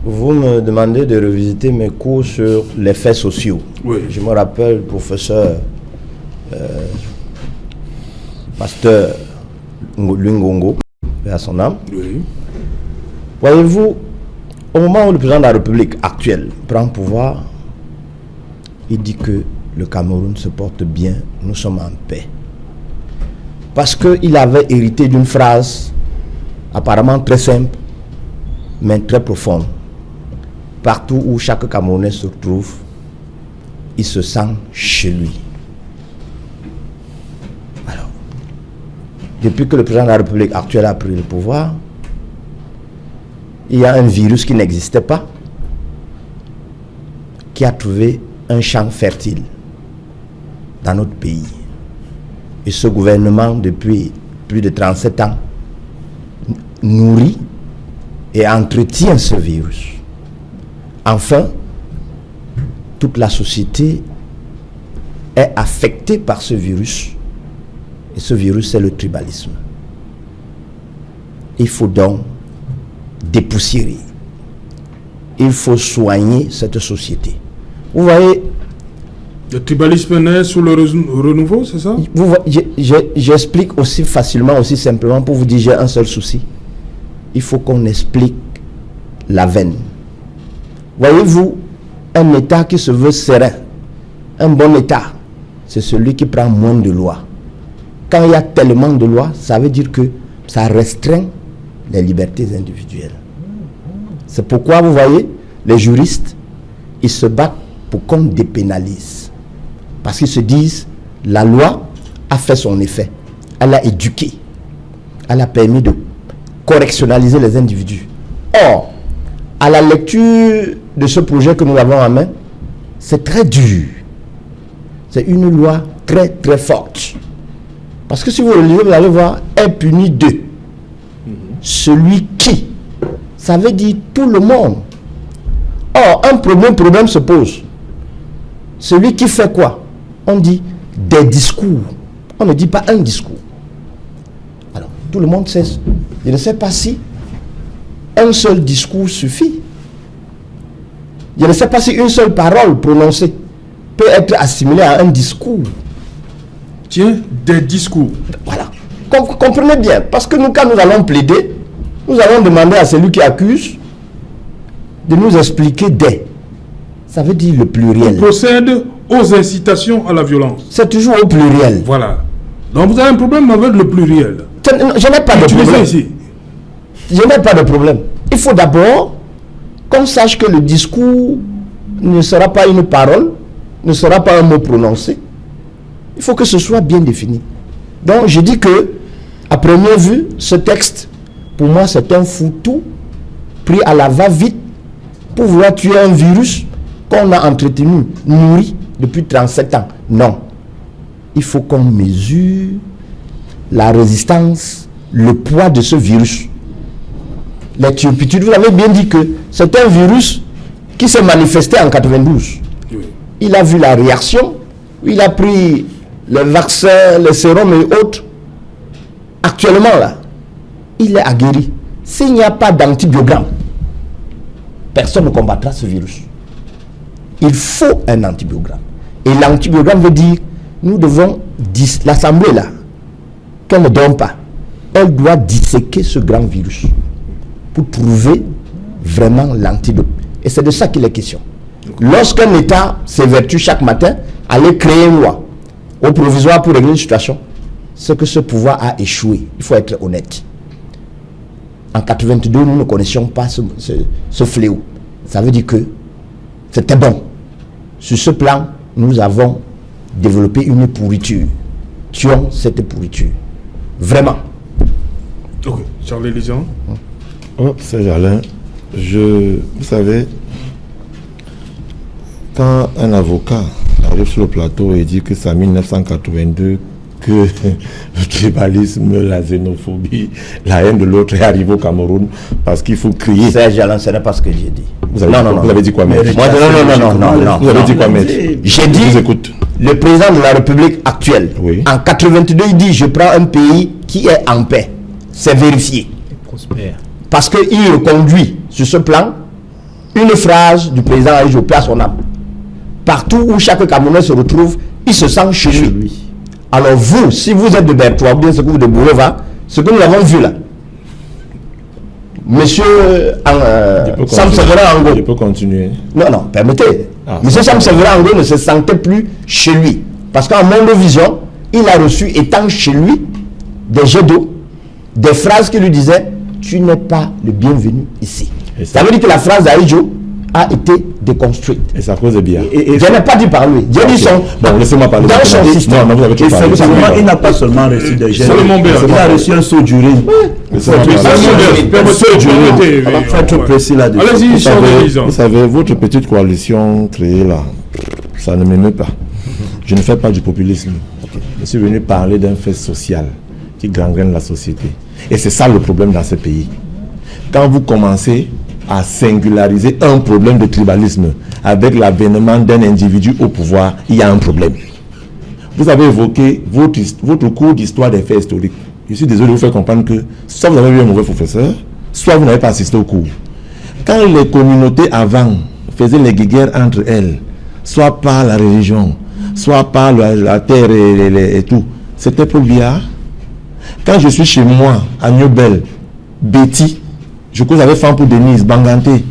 vous me demandez de revisiter mes cours sur les faits sociaux. Oui. Je me rappelle, professeur, pasteur Lungongo, à son âme. Oui. Voyez-vous, au moment où le président de la République actuelle prend pouvoir, il dit que le Cameroun se porte bien, nous sommes en paix. Parce qu'il avait hérité d'une phrase apparemment très simple, mais très profonde. Partout où chaque Camerounais se trouve, il se sent chez lui. Alors, depuis que le président de la République actuelle a pris le pouvoir, il y a un virus qui n'existait pas, qui a trouvé un champ fertile dans notre pays. Et ce gouvernement, depuis plus de 37 ans, nourrit et entretient ce virus. Enfin, toute la société est affecté par ce virus. Et ce virus, c'est le tribalisme. Il faut donc dépoussiérer. Il faut soigner cette société. Vous voyez... Le tribalisme naît sous le renouveau, c'est ça? J'explique aussi facilement, aussi simplement, pour vous dire, j'ai un seul souci. Il faut qu'on explique la veine. Voyez-vous, un État qui se veut serein, un bon État, c'est celui qui prend moins de lois. Quand il y a tellement de lois, ça veut dire que ça restreint les libertés individuelles. C'est pourquoi, vous voyez, les juristes, ils se battent pour qu'on dépénalise. Parce qu'ils se disent, la loi a fait son effet. Elle a éduqué. Elle a permis de correctionnaliser les individus. Or, à la lecture de ce projet que nous avons en main, c'est très dur. C'est une loi très très forte. Parce que si vous le lisez, vous allez voir, est puni de celui qui. Ça veut dire tout le monde. Or, un problème se pose. Celui qui fait quoi? On dit des discours. On ne dit pas un discours. Alors, tout le monde sait. Je ne sais pas si un seul discours suffit. Je ne sais pas si une seule parole prononcée peut être assimilée à un discours. Tiens, des discours. Voilà. Comprenez bien. Parce que nous, quand nous allons plaider, nous allons demander à celui qui accuse de nous expliquer des. Ça veut dire le pluriel. On procède aux incitations à la violence. C'est toujours au pluriel. Voilà. Donc vous avez un problème avec le pluriel. Je n'ai pas de problème. Ici. Je n'ai pas de problème. Il faut d'abord qu'on sache que le discours ne sera pas une parole, ne sera pas un mot prononcé. Il faut que ce soit bien défini. Donc je dis que, à première vue, ce texte, pour moi, c'est un foutou pris à la va-vite pour vouloir tuer un virus qu'on a entretenu, nourri depuis 37 ans. Non. Il faut qu'on mesure la résistance, le poids de ce virus. Les turpitudes, vous avez bien dit que c'est un virus qui s'est manifesté en 92. Oui. Il a vu la réaction, il a pris les vaccins, les sérums et autres. Actuellement, là, il est aguerri. S'il n'y a pas d'antibiogramme, personne ne combattra ce virus. Il faut un antibiogramme. Et l'antibiogramme veut dire, nous devons, l'Assemblée là, qu'elle ne donne pas, elle doit disséquer ce grand virus pour trouver vraiment l'antidote. Et c'est de ça qu'il est question. Lorsqu'un État s'évertue chaque matin à aller créer une loi au provisoire pour régler une situation, c'est que ce pouvoir a échoué. Il faut être honnête. En 82, nous ne connaissions pas ce fléau. Ça veut dire que c'était bon. Sur ce plan, nous avons développé une pourriture. Tuons cette pourriture. Vraiment. Ok. Charles Elisan. Oh, Serge Alain, vous savez, quand un avocat arrive sur le plateau et dit que c'est en 1982 que le tribalisme, la xénophobie, la haine de l'autre est arrivé au Cameroun parce qu'il faut crier. Serge Alain, ce n'est pas ce que j'ai dit. Vous avez dit quoi, maître? Non. Vous avez dit quoi, maître? J'ai dit, je vous écoute. Le président de la République actuelle, oui, en 82, il dit, je prends un pays qui est en paix. C'est vérifié. Prospère. Parce qu'il reconduit sur ce plan une phrase du président Aïjo, paix à son âme. Partout où chaque Camerounais se retrouve, il se sent chez lui. Alors vous, si vous êtes de Bertois ou bien ce que vous de Bourova, ce que nous avons vu là, monsieur Sam Severa Ango. Je peux continuer. Non, permettez. Monsieur Sam Severa Ango ne se sentait plus chez lui. Parce qu'en Mondovision, il a reçu, étant chez lui, des jets d'eau, des phrases qui lui disaient, tu n'es pas le bienvenu ici. Ça veut dire que la phrase d'Aïjo a été déconstruite. Et ça cause bien. Je n'ai pas dit par lui. J'ai dit son. Bon, laissez-moi parler. Dans son système. Non, vous avez tout parlé. Il n'a pas seulement reçu des jets. Il a reçu un saut d'urine. Faites précis là-dessus. Allez-y, Charles Elisan. Vous savez, votre petite coalition créée là, ça ne m'émeut pas. Je ne fais pas du populisme. Je suis venu parler d'un fait social qui gangrène la société. Et c'est ça le problème dans ce pays. Quand vous commencez à singulariser un problème de tribalisme avec l'avènement d'un individu au pouvoir, il y a un problème. vous avez évoqué votre cours d'histoire des faits historiques. Je suis désolé de vous faire comprendre que soit vous avez eu un mauvais professeur, soit vous n'avez pas assisté au cours. Quand les communautés avant faisaient les guerres entre elles, soit par la religion, soit par la terre et tout, c'était Paul Biya. Quand je suis chez moi, à Newbel, Betty, je cause avec Femme pour Denise, Banganté,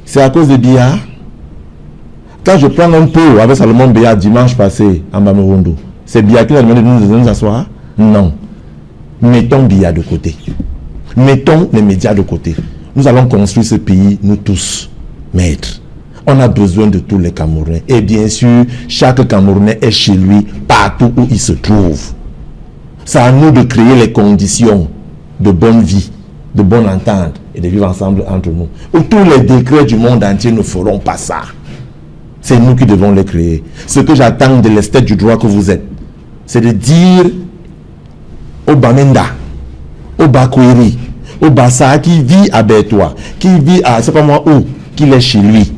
c'est à cause de Biya. Quand je prends un pot avec Salomon Biya dimanche passé en Bamerondo, c'est Biya qui a demandé de nous asseoir? Non. Mettons Biya de côté. Mettons les médias de côté. Nous allons construire ce pays, nous tous, maîtres. On a besoin de tous les Camerounais. Et bien sûr, chaque Camerounais est chez lui, partout où il se trouve. C'est à nous de créer les conditions de bonne vie, de bonne entente et de vivre ensemble entre nous. Où tous les décrets du monde entier ne feront pas ça. C'est nous qui devons les créer. Ce que j'attends de l'esthète du droit que vous êtes, c'est de dire au Bamenda, au Bakweri, au Bassa qui vit à Bertois, qui vit à, c'est pas moi où, qu'il est chez lui.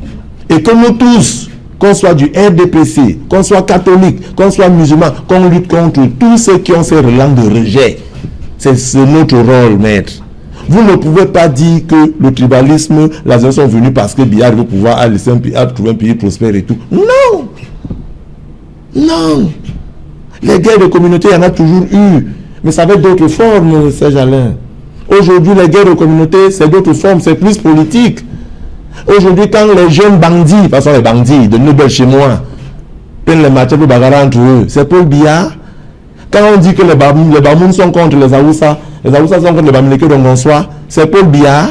Et que nous tous, qu'on soit du RDPC, qu'on soit catholique, qu'on soit musulman, qu'on lutte contre tous ceux qui ont ces relents de rejet. C'est notre rôle, maître. Vous ne pouvez pas dire que le tribalisme, la gens sont venus parce que Biya veut pouvoir trouver un pays prospère et tout. Non! Non! Les guerres de communauté, il y en a toujours eu. Mais ça avait d'autres formes, Serge Alain. Aujourd'hui, les guerres de communauté, c'est d'autres formes, c'est plus politique. Aujourd'hui, quand les jeunes bandits, de toute façon les bandits de Nobel chez moi, prennent les matières pour bagarrer entre eux, c'est Paul Biya. Quand on dit que les Bamoun sont contre les Aoussa sont contre les Bamileke d'Ongonsois, c'est Paul Biya.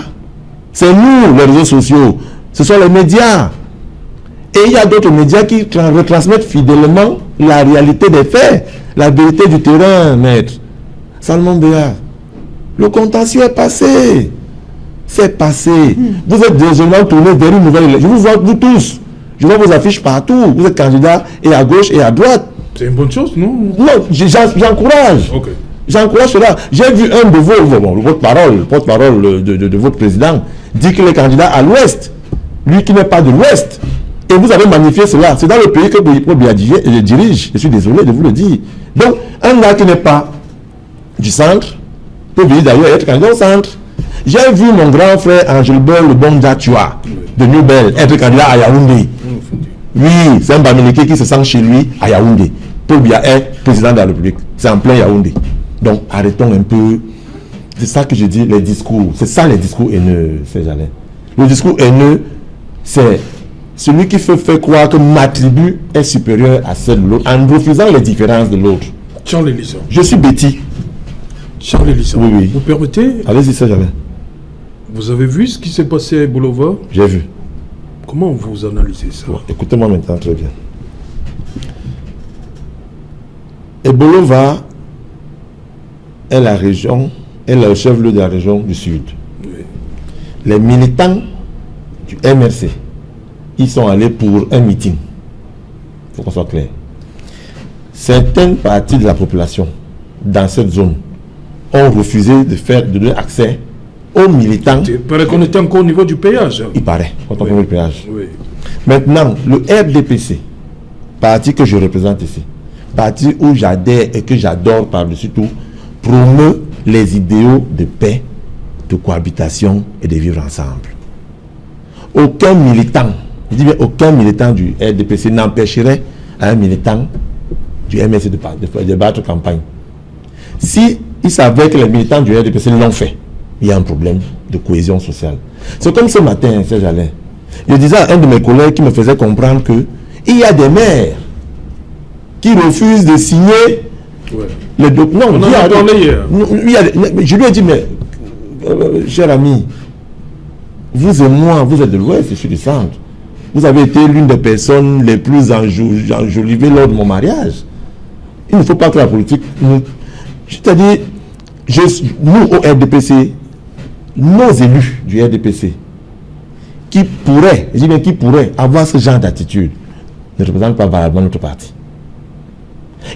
C'est nous, les réseaux sociaux. Ce sont les médias. Et il y a d'autres médias qui retransmettent fidèlement la réalité des faits, la vérité du terrain, maître. Salomon Biya. Le contentieux est passé. C'est passé. Vous êtes désormais tourné vers une nouvelle élection. Je vous vois, vous tous. Je vois vos affiches partout. Vous êtes candidats et à gauche et à droite. C'est une bonne chose, non? Non, j'encourage. Okay. J'encourage cela. J'ai vu un de vos porte-parole de votre président dire qu'il est candidat à l'Ouest. Lui qui n'est pas de l'Ouest. Et vous avez magnifié cela. C'est dans le pays que Paul Biya dirige. Je suis désolé de vous le dire. Donc, un gars qui n'est pas du centre peut venir d'ailleurs être candidat au centre. J'ai vu mon grand frère Angelbert Le Bon Datua de Newbel être candidat à Yaoundé. Oui, c'est un Bamileke qui se sent chez lui à Yaoundé. Paul Biya est président de la République. C'est en plein Yaoundé. Donc arrêtons un peu. C'est ça que je dis, les discours. C'est ça les discours haineux, Serge Alain. Le discours haineux, c'est celui qui fait croire que ma tribu est supérieure à celle de l'autre en refusant les différences de l'autre. Charles Elisson. Je suis Betty. Charles Elisson. Oui, oui. Vous permettez? Allez-y, Serge Alain. Vous avez vu ce qui s'est passé à Bolova? J'ai vu. Comment vous analysez ça? Bon, écoutez-moi maintenant très bien. Bolova est la région, est le chef-lieu de la région du Sud. Oui. Les militants du MRC, ils sont allés pour un meeting. Il faut qu'on soit clair. Certaines parties de la population dans cette zone ont refusé de donner accès aux militants. Il paraît qu'on était encore au niveau du péage. Il paraît, quand on prend le péage. Oui. Maintenant, le RDPC, parti que je représente ici, parti où j'adhère et que j'adore par-dessus tout, promeut les idéaux de paix, de cohabitation et de vivre ensemble. Aucun militant, je dis bien aucun militant du RDPC n'empêcherait un militant du MSC de battre campagne. Si il savait que les militants du RDPC l'ont fait, il y a un problème de cohésion sociale. C'est comme ce matin, Serge Alain. Je disais à un de mes collègues qui me faisait comprendre que il y a des maires qui refusent de signer les documents. On en a parlé hier. Je lui ai dit, mais cher ami, vous et moi, vous êtes de l'Ouest, je suis du centre. Vous avez été l'une des personnes les plus enjolivées lors de mon mariage. Il ne faut pas que la politique... C'est-à-dire, nous au RDPC, nos élus du RDPC, qui pourraient, je dis bien qui pourraient avoir ce genre d'attitude, ne représentent pas valablement notre parti.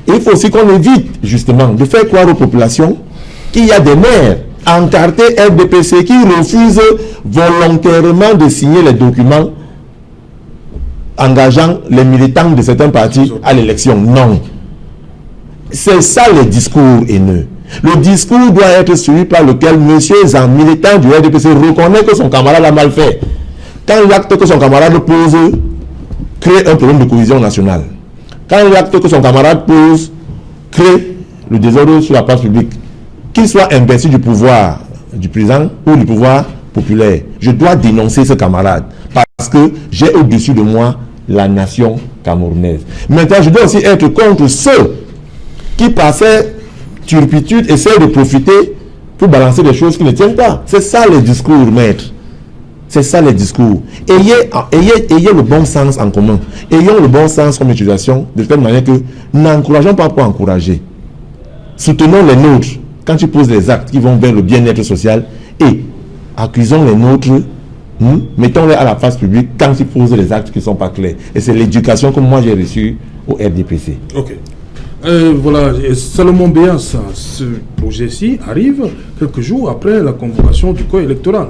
Et il faut aussi qu'on évite justement de faire croire aux populations qu'il y a des maires encartés RDPC qui refusent volontairement de signer les documents engageant les militants de certains partis à l'élection. Non. C'est ça le discours haineux. Le discours doit être celui par lequel monsieur un militant du RDPC reconnaît que son camarade a mal fait. Quand l'acte que son camarade pose crée un problème de cohésion nationale, quand l'acte que son camarade pose crée le désordre sur la place publique, qu'il soit investi du pouvoir du président ou du pouvoir populaire, je dois dénoncer ce camarade parce que j'ai au-dessus de moi la nation camerounaise. Maintenant, je dois aussi être contre ceux qui, par cette turpitude, essaient de profiter pour balancer des choses qui ne tiennent pas. C'est ça le discours, maître. C'est ça le discours. Ayez le bon sens en commun. Ayons le bon sens comme utilisation, de telle manière que n'encourageons pas pour encourager. Soutenons les nôtres quand ils posent des actes qui vont vers le bien-être social et accusons les nôtres, mettons-les à la face publique quand ils posent des actes qui ne sont pas clairs. Et c'est l'éducation que moi j'ai reçue au RDPC. Ok. Voilà, et Salomon Béas, ce projet-ci arrive quelques jours après la convocation du corps électoral.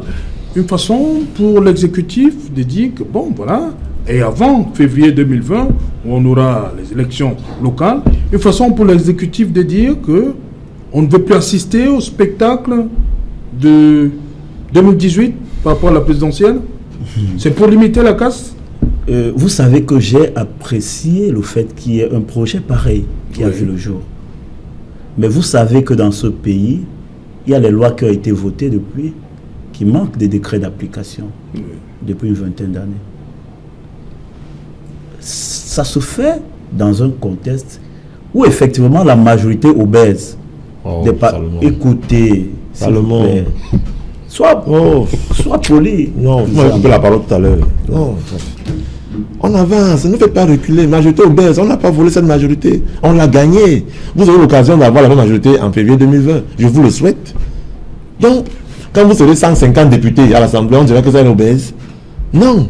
Une façon pour l'exécutif de dire que, bon, voilà, et avant février 2020, où on aura les élections locales, une façon pour l'exécutif de dire que on ne veut plus assister au spectacle de 2018 par rapport à la présidentielle. C'est pour limiter la casse. Vous savez que j'ai apprécié le fait qu'il y ait un projet pareil qui a vu le jour. Mais vous savez que dans ce pays, il y a les lois qui ont été votées depuis, qui manquent des décrets d'application depuis une vingtaine d'années. Ça se fait dans un contexte où effectivement la majorité obèse. Écoutez, Salomon. Sois poli. Non, vous m'avez coupé la parole tout à l'heure. Non. On avance, ne faites pas reculer. Majorité obèse, on n'a pas volé cette majorité. On l'a gagnée. Vous aurez l'occasion d'avoir la même majorité en février 2020. Je vous le souhaite. Donc, quand vous serez 150 députés à l'Assemblée, on dirait que c'est une obèse. Non.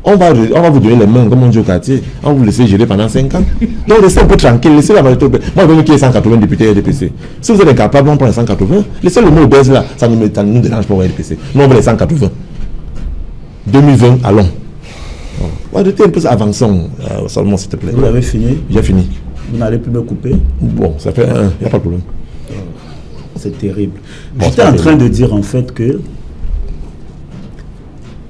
On va vous donner les mains, comme on dit au quartier. On va vous laisser gérer pendant 5 ans. Donc, restez un peu tranquille. Laissez la majorité obèse. Moi, je veux qu'il y ait 180 députés RDPC. Si vous êtes incapable, on prend les 180. Laissez le mot obèse là. Ça ne nous dérange pas au RDPC. Nous, on veut les 180. 2020, allons. On va un peu avançons, Salomon, s'il te plaît. Vous avez fini? J'ai fini. Vous n'allez plus me couper? Bon, ça fait un, il n'y a pas de problème. C'est terrible. Bon, j'étais en train de dire en fait que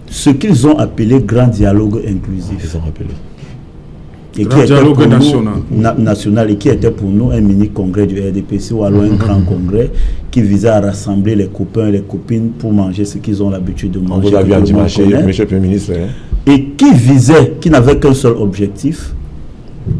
ce qu'ils ont appelé grand dialogue inclusif, Ils ont rappelé. et Grand qui était dialogue pour national. nous, national, et qui était pour nous un mini congrès du RDPC ou alors un grand congrès qui visait à rassembler les copains et les copines pour manger ce qu'ils ont l'habitude de manger. On vous a vu en dimanche, monsieur le Premier ministre. Hein? Et qui n'avait qu'un seul objectif,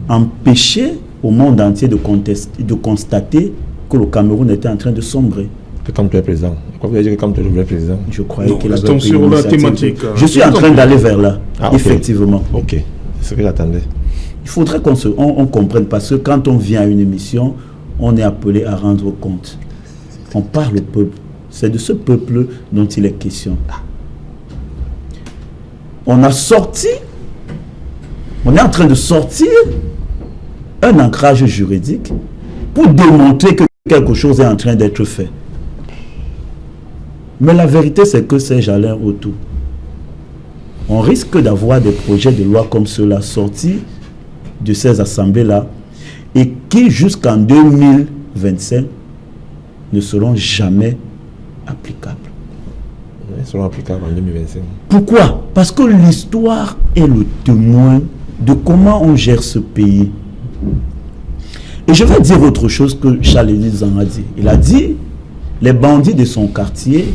empêcher au monde entier de constater que le Cameroun était en train de sombrer. Que comme tu es président. Pourquoi vous avez dit que comme tu es le vrai président? Je croyais Non, qu'il avait restons pris sur la l'initiative. thématique. Je suis en train d'aller vers là, Ah, ok. effectivement. Ok, c'est ce que j'attendais. Il faudrait qu'on comprenne, parce que quand on vient à une émission, on est appelé à rendre compte. On parle au peuple. C'est de ce peuple dont il est question. On est en train de sortir un ancrage juridique pour démontrer que quelque chose est en train d'être fait. Mais la vérité, c'est que c'est Alain Autou. On risque d'avoir des projets de loi comme ceux-là sortis de ces assemblées-là et qui, jusqu'en 2025, ne seront jamais applicables. Ils seront applicables en 2025. Pourquoi? Parce que l'histoire est le témoin de comment on gère ce pays. Et je vais dire autre chose que Charles-Édith en a dit. Il a dit, les bandits de son quartier,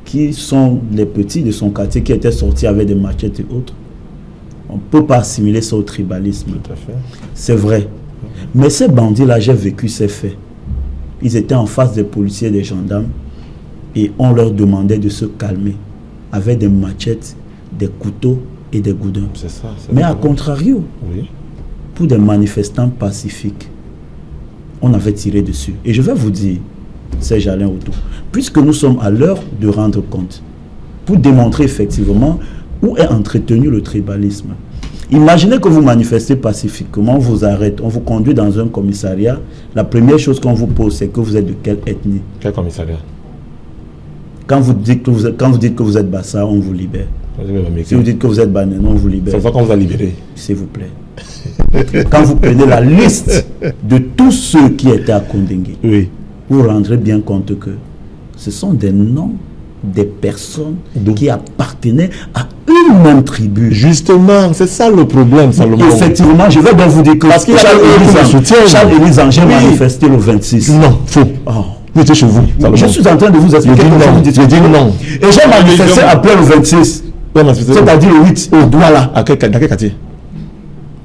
qui sont les petits de son quartier, qui étaient sortis avec des machettes et autres, on ne peut pas assimiler ça au tribalisme. Tout à fait. C'est vrai. Mais ces bandits-là, j'ai vécu ces faits. Ils étaient en face des policiers et des gendarmes et on leur demandait de se calmer avec des machettes, des couteaux et des goudins. C'est ça. Mais à contrario, Oui. pour des manifestants pacifiques, on avait tiré dessus. Et je vais vous dire, Serge Alain Autou, puisque nous sommes à l'heure de rendre compte, pour démontrer effectivement où est entretenu le tribalisme. Imaginez que vous manifestez pacifiquement, on vous arrête, on vous conduit dans un commissariat. La première chose qu'on vous pose, c'est que vous êtes de quelle ethnie? Quel commissariat? Quand vous dites que vous êtes Bassa, on vous libère. Si vous dites que vous êtes Banéno, on vous libère. C'est ça qu'on vous a libéré. S'il vous plaît. Quand vous prenez la liste de tous ceux qui étaient à Kondengue, Oui. vous vous rendrez bien compte que ce sont des noms des personnes qui appartenaient à une même tribu. Justement, c'est ça le problème, Salomon. Effectivement, je vais donc vous dire que Parce qu'il y a le soutien. Charles-Élie Angers Oui. manifesté le 26. Non, faux. Oh. Vous étiez chez vous, Salomon. Je suis en train de vous expliquer Je dis comment non. vous dites Je dis non. Et j'ai manifesté après le 26. C'est-à-dire le 8 au Douala. Dans quel quartier?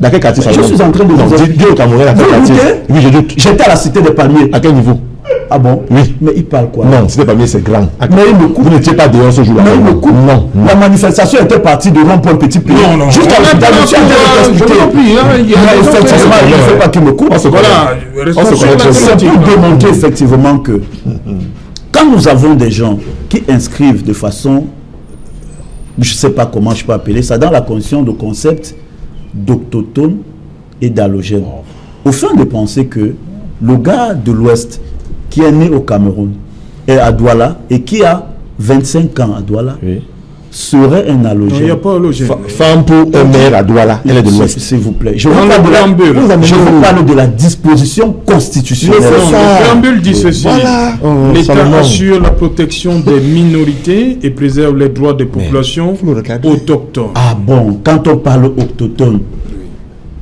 Dans quel quartier, Je Salomon? suis en train de Non, vous dis au Camerounais dans quel Vous quartier? doutez? Oui, je doute. J'étais à la cité des Palmiers. À quel niveau? Ah bon? Oui. Mais il parle quoi? Non, c'était pas bien, c'est grand. Mais il me coupe. Vous n'étiez pas dehors ce jour-là. Mais il me coupe. Non, non. La manifestation était partie de rond-point Petit Pays. Non, non. Jusqu'à l'hôpital. Je suis en train de Je t'expliquer. vous en prie, hein, il y a Mais des effectivement, autres- il ne faut pas qu'il me coupe. Voilà, restons sur la C'est thématique. pour démontrer effectivement que quand nous avons des gens qui inscrivent de façon, je ne sais pas comment je peux appeler ça, dans la conscience de concept d'autochtone et d'allogène, au fin de penser que le gars de l'Ouest qui est né au Cameroun et à Douala et qui a 25 ans à Douala Oui. serait un Non, il n'y a allogène. pas logé. Femme pour un maire à Douala, elle est de l'Ouest. S'il vous plaît. Je Dans vous le parle de préambule. je vous parle de la disposition constitutionnelle. Mais c'est ça. Le préambule dit ceci. Voilà. L'État Salomon. assure la protection des minorités et préserve les droits des populations vous le regardez. autochtones. Ah bon, quand on parle autochtone,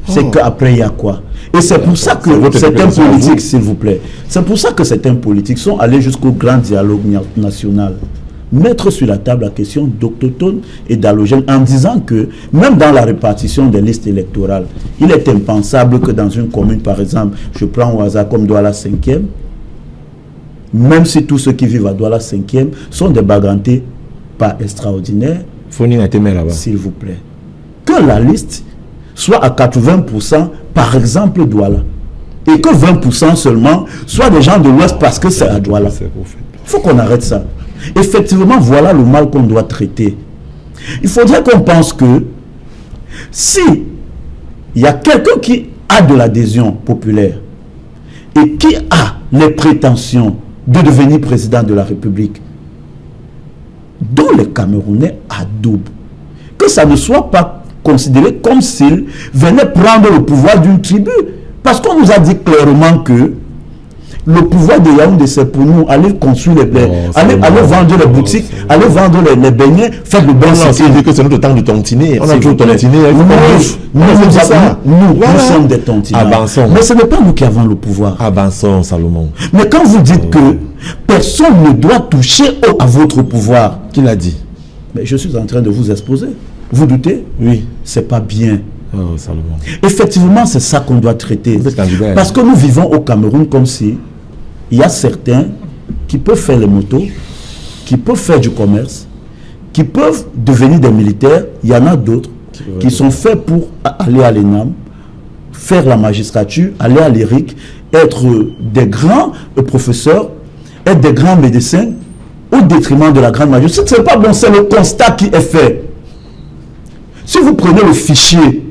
c'est qu'après il y a quoi? Et c'est pour ça que votre certains interprétation à politiques, vous. s'il vous plaît, c'est pour ça que certains politiques sont allés jusqu'au grand dialogue national. Mettre sur la table la question d'autochtones et d'allogènes en disant que même dans la répartition des listes électorales, il est impensable que dans une commune, par exemple, je prends au hasard comme Douala 5e, même si tous ceux qui vivent à Douala 5e sont des Bagantés pas extraordinaires, Fonine a été maire là-bas. s'il vous plaît, que la liste soit à 80%, par exemple, Douala, et que 20% seulement soient des gens de l'Ouest parce que c'est à Douala. C'est vous faites. Il faut qu'on arrête ça. Effectivement, voilà le mal qu'on doit traiter. Il faudrait qu'on pense que si il y a quelqu'un qui a de l'adhésion populaire et qui a les prétentions de devenir président de la République, dont les Camerounais adoubent, que ça ne soit pas considéré comme s'il venait prendre le pouvoir d'une tribu. Parce qu'on nous a dit clairement que le pouvoir de Yaoundé, c'est pour nous aller construire les blés, aller vendre les boutiques, aller vendre les beignets, faire le bon On a aussi dit que c'est notre temps de tontiner. On a toujours tontiné. Nous sommes des tontinants. Avançons. Mais ce n'est pas nous qui avons le pouvoir. Avançons, Salomon. Mais quand vous dites que personne ne doit toucher à votre pouvoir, Qui l'a dit? mais je suis en train de vous exposer. Vous doutez? Oui. C'est pas bien. Oh, Salomon. Effectivement, c'est ça qu'on doit traiter. Vous êtes candidat. Parce que nous vivons au Cameroun comme si il y a certains qui peuvent faire les motos, qui peuvent faire du commerce, qui peuvent devenir des militaires. Il y en a d'autres qui sont faits pour aller à l'ENAM, faire la magistrature, aller à l'ERIC, être des grands professeurs, être des grands médecins, au détriment de la grande majorité. Ce n'est pas bon, c'est le constat qui est fait. Si vous prenez le fichier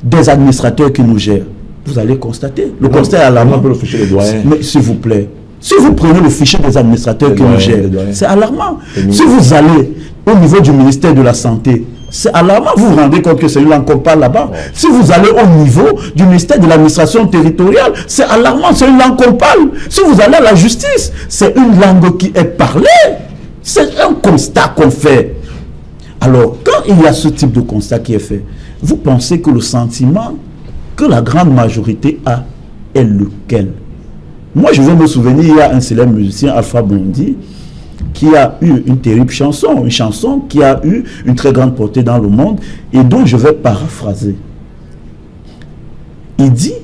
des administrateurs qui nous gèrent, vous allez constater. Le constat est alarmant. le fichier des doyens. Mais s'il vous plaît, si vous prenez le fichier des administrateurs qui nous gèrent, c'est alarmant. Si vous allez au niveau du ministère de la Santé, c'est alarmant. Vous vous rendez compte que c'est une langue qu'on parle là-bas. Si vous allez au niveau du ministère de l'administration territoriale, c'est alarmant. C'est une langue qu'on parle. Si vous allez à la justice, c'est une langue qui est parlée. C'est un constat qu'on fait. Alors, quand il y a ce type de constat qui est fait, vous pensez que le sentiment que la grande majorité a est lequel? Moi, je vais me souvenir, il y a un célèbre musicien, Alpha Blondy, qui a eu une terrible chanson, une chanson qui a eu une très grande portée dans le monde et dont je vais paraphraser. Il dit,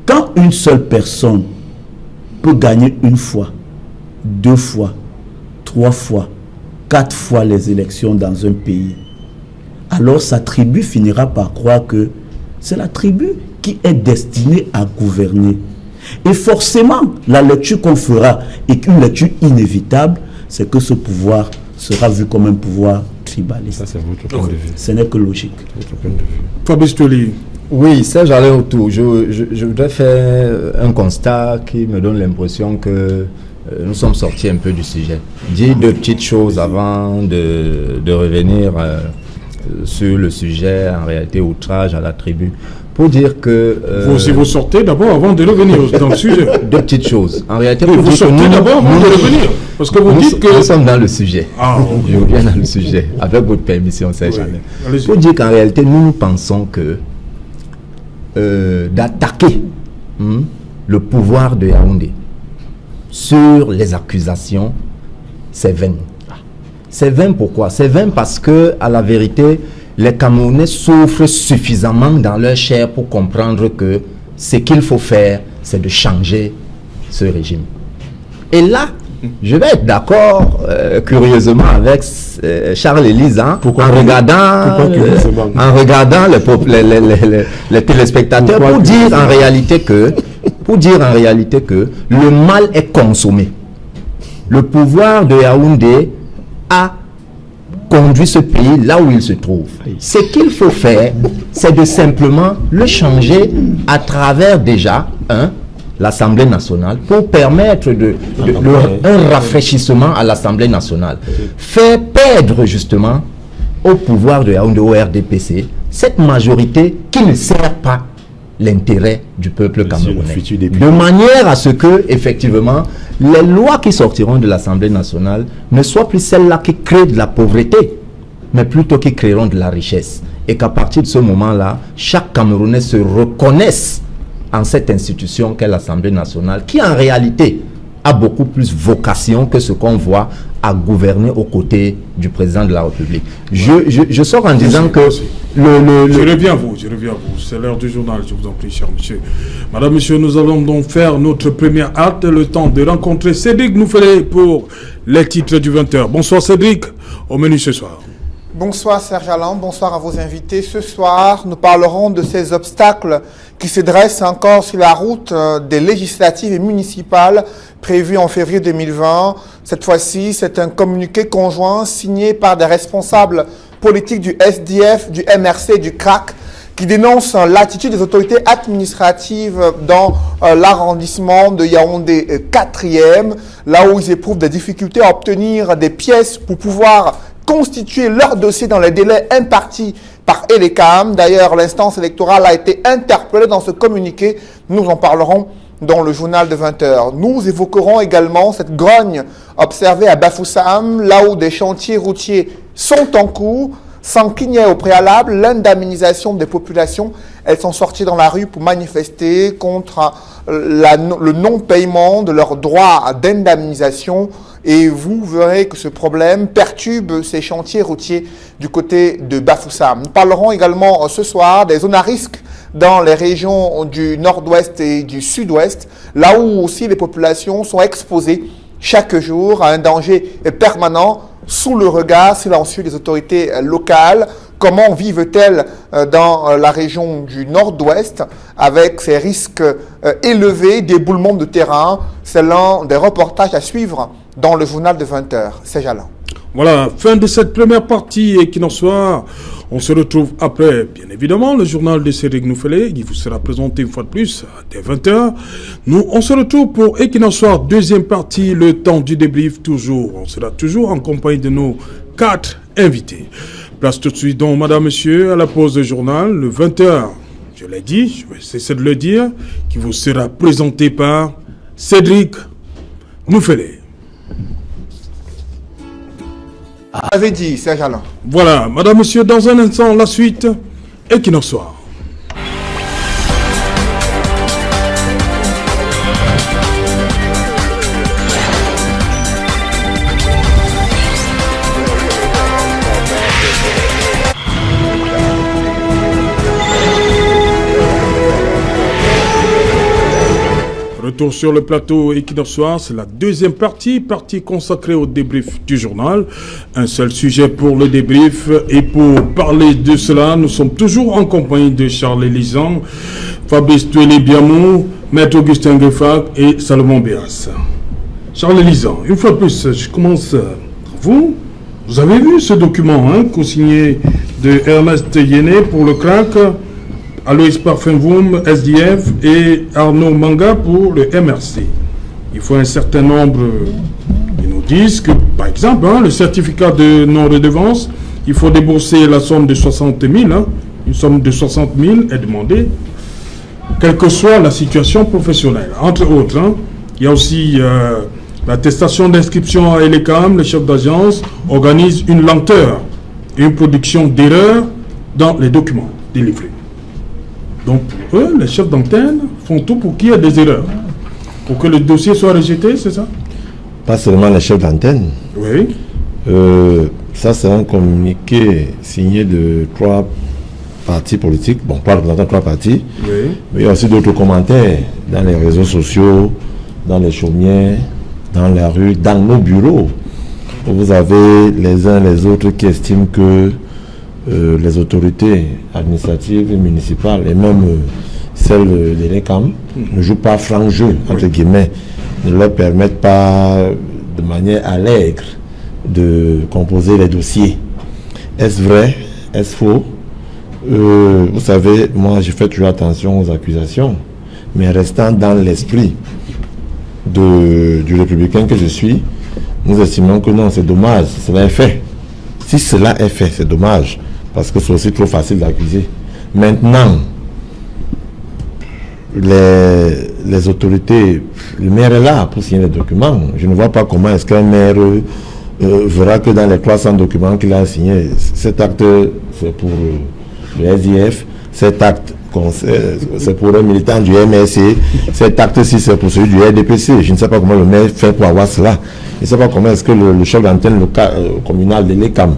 quand une seule personne peut gagner une fois, 2 fois, 3 fois, 4 fois les élections dans un pays, alors sa tribu finira par croire que c'est la tribu qui est destinée à gouverner. Et forcément, la lecture qu'on fera est une lecture inévitable, c'est que ce pouvoir sera vu comme un pouvoir tribaliste. Ça, c'est votre point de vue. Ce n'est que logique. Votre point de vue. Fabrice Toli. Oui, Serge Alain Autour, je voudrais faire un constat qui me donne l'impression que nous sommes sortis un peu du sujet. Dire 2 petites choses avant de revenir sur le sujet, en réalité, outrage à la tribune. Pour dire que... vous aussi, vous sortez d'abord avant de revenir dans le sujet. Deux petites choses. En réalité, vous sortez d'abord avant de revenir. Parce que vous dites que... Nous sommes dans le sujet. Ah, okay. Je reviens dans le sujet, avec votre permission, Serge Alain. Pour dire qu'en réalité, nous pensons que d'attaquer le pouvoir de Yaoundé sur les accusations, c'est vain. C'est vain pourquoi? C'est vain parce que, à la vérité, les Camerounais souffrent suffisamment dans leur chair pour comprendre que ce qu'il faut faire, c'est de changer ce régime. Et là, je vais être d'accord, curieusement, avec Charles Élise, en regardant les téléspectateurs, pour dire en réalité que le mal est consommé. Le pouvoir de Yaoundé a conduit ce pays là où il se trouve. Ce qu'il faut faire, c'est de simplement le changer à travers déjà l'Assemblée nationale pour permettre un rafraîchissement à l'Assemblée nationale. Faire perdre justement au pouvoir de Yaoundé, au RDPC, cette majorité qui ne sert pas l'intérêt du peuple camerounais. De manière à ce que, effectivement, les lois qui sortiront de l'Assemblée nationale ne soient plus celles-là qui créent de la pauvreté, mais plutôt qui créeront de la richesse. Et qu'à partir de ce moment-là, chaque Camerounais se reconnaisse en cette institution qu'est l'Assemblée nationale, qui en réalité a beaucoup plus vocation que ce qu'on voit à gouverner aux côtés du président de la République. Je sors en disant que... Je reviens à vous. C'est l'heure du journal, je vous en prie, cher monsieur. Madame, monsieur, nous allons donc faire notre première acte, le temps de rencontrer Cédric Noufelé pour les titres du 20h. Bonsoir Cédric, au menu ce soir. Bonsoir Serge Alain, bonsoir à vos invités. Ce soir, nous parlerons de ces obstacles qui se dressent encore sur la route des législatives et municipales prévues en février 2020. Cette fois-ci, c'est un communiqué conjoint signé par des responsables politiques du SDF, du MRC et du CRAC qui dénoncent l'attitude des autorités administratives dans l'arrondissement de Yaoundé 4e, là où ils éprouvent des difficultés à obtenir des pièces pour pouvoir constituer leur dossier dans les délais impartis par Elecam. D'ailleurs, l'instance électorale a été interpellée dans ce communiqué. Nous en parlerons dans le journal de 20h. Nous évoquerons également cette grogne observée à Bafoussam, là où des chantiers routiers sont en cours, sans qu'il n'y ait au préalable l'indemnisation des populations. Elles sont sorties dans la rue pour manifester contre le non-paiement de leurs droits d'indemnisation. Et vous verrez que ce problème perturbe ces chantiers routiers du côté de Bafoussam. Nous parlerons également ce soir des zones à risque dans les régions du nord-ouest et du sud-ouest, là où aussi les populations sont exposées chaque jour à un danger permanent sous le regard silencieux des autorités locales. Comment vivent-elles dans la région du nord-ouest avec ces risques élevés d'éboulement de terrain? C'est l'un des reportages à suivre dans le journal de 20h. C'est Jalan. Voilà, fin de cette première partie et qu'il en soit, on se retrouve après, bien évidemment, le journal de Cédric Noufelé, qui vous sera présenté une fois de plus dès 20h. Nous, on se retrouve pour Equinoxoir, deuxième partie, le temps du débrief, toujours. On sera toujours en compagnie de nos 4 invités. Place tout de suite donc, madame, monsieur, à la pause de journal, le 20h, je l'ai dit, je vais cesser de le dire, qui vous sera présenté par Cédric Noufelé. Avait dit, Serge Alain. Voilà, madame, monsieur, dans un instant, la suite, Equinoxoir. Retour sur le plateau Equinoxoir, c'est la deuxième partie consacrée au débrief du journal. Un seul sujet pour le débrief, et pour parler de cela, nous sommes toujours en compagnie de Charles Lisan, Fabrice Touélé-Biamou, Maître Augustin Greffac et Salomon Béas. Charles Lisan, une fois de plus, je commence par vous. Vous avez vu ce document consigné de Ernest Yéné pour le CRAC, Aloïs Parfumvoum, SDF, et Arnaud Manga pour le MRC. Il faut un certain nombre qui nous disent que, par exemple, le certificat de non-redevance il faut débourser la somme de 60 000, hein. Une somme de 60 000 est demandée, quelle que soit la situation professionnelle. Entre autres, hein, il y a aussi l'attestation d'inscription à Elecam. Les chefs d'agence organisent une lenteur et une production d'erreurs dans les documents délivrés. Donc pour eux, les chefs d'antenne font tout pour qu'il y ait des erreurs, pour que le dossier soit rejeté, c'est ça? Pas seulement les chefs d'antenne. Oui. Ça, c'est un communiqué signé de 3 partis politiques, bon, pas représentant 3 partis, Oui. mais il y a aussi d'autres commentaires dans les réseaux sociaux, dans les chaumières, dans la rue, dans nos bureaux. Vous avez les uns les autres qui estiment que les autorités administratives et municipales et même celles de l'ECAM ne jouent pas franc jeu, entre guillemets, ne leur permettent pas de manière allègre de composer les dossiers. Est-ce vrai? Est-ce faux? Vous savez, moi je fais toujours attention aux accusations, mais restant dans l'esprit du républicain que je suis, nous estimons que non, c'est dommage, cela est fait. Si cela est fait, c'est dommage, parce que c'est aussi trop facile d'accuser. Maintenant, les autorités, le maire est là pour signer les documents. Je ne vois pas comment est-ce qu'un maire verra que dans les 300 documents qu'il a signés, cet acte c'est pour le SDF, cet acte c'est pour un militant du MRC, cet acte-ci c'est pour celui du RDPC. Je ne sais pas comment le maire fait pour avoir cela. Je ne sais pas comment est-ce que le chef d'antenne communal de l'ECAM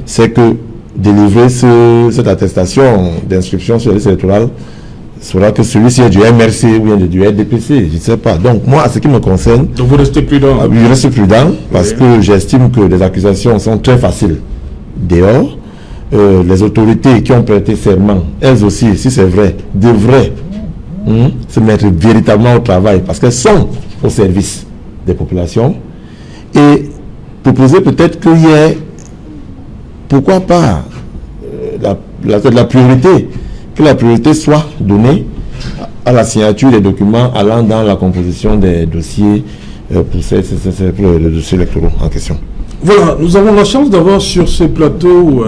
sait que délivrer cette attestation d'inscription sur la liste électorale sera que celui-ci est du MRC ou bien du RDPC, je ne sais pas. Donc moi, à ce qui me concerne... Donc vous restez prudent? Je reste prudent parce que j'estime que les accusations sont très faciles. Dehors, les autorités qui ont prêté serment, elles aussi, si c'est vrai, devraient se mettre véritablement au travail parce qu'elles sont au service des populations et proposer peut-être qu'il y ait, pourquoi pas, la priorité, que la priorité soit donnée à la signature des documents allant dans la composition des dossiers pour le dossier électoral en question. Voilà, nous avons la chance d'avoir sur ce plateau,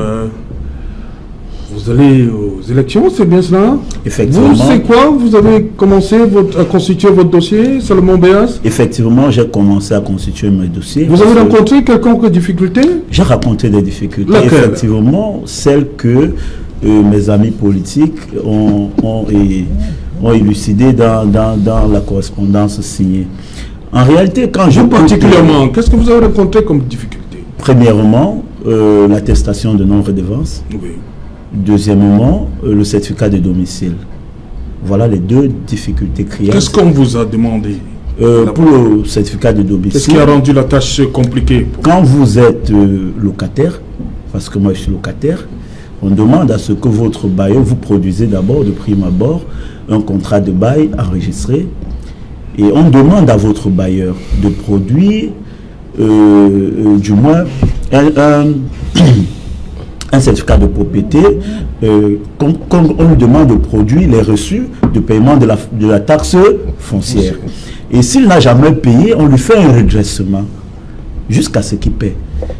vous allez aux élections, c'est bien cela? Effectivement. Vous, c'est quoi? Vous avez commencé à constituer votre dossier, Salomon Béas? Effectivement, j'ai commencé à constituer mes dossiers. Vous avez rencontré quelconque difficulté? J'ai rencontré des difficultés. Laquelle? Effectivement, celles que mes amis politiques ont élucidées dans la correspondance signée. En réalité, quand je... Particulièrement, qu'est-ce que vous avez rencontré comme difficulté? Premièrement, l'attestation de non-redevance. Oui. Deuxièmement, le certificat de domicile. Voilà les 2 difficultés criantes. Qu'est-ce qu'on vous a demandé? Pour le certificat de domicile. Qu'est-ce qui a rendu la tâche compliquée? Quand vous êtes locataire, parce que moi je suis locataire, on demande à ce que votre bailleur vous produisez d'abord de prime abord un contrat de bail enregistré et on demande à votre bailleur de produire du moins un certificat de propriété, comme on lui demande de produire les reçus de paiement de la taxe foncière. Et s'il n'a jamais payé, on lui fait un redressement jusqu'à ce qu'il paie.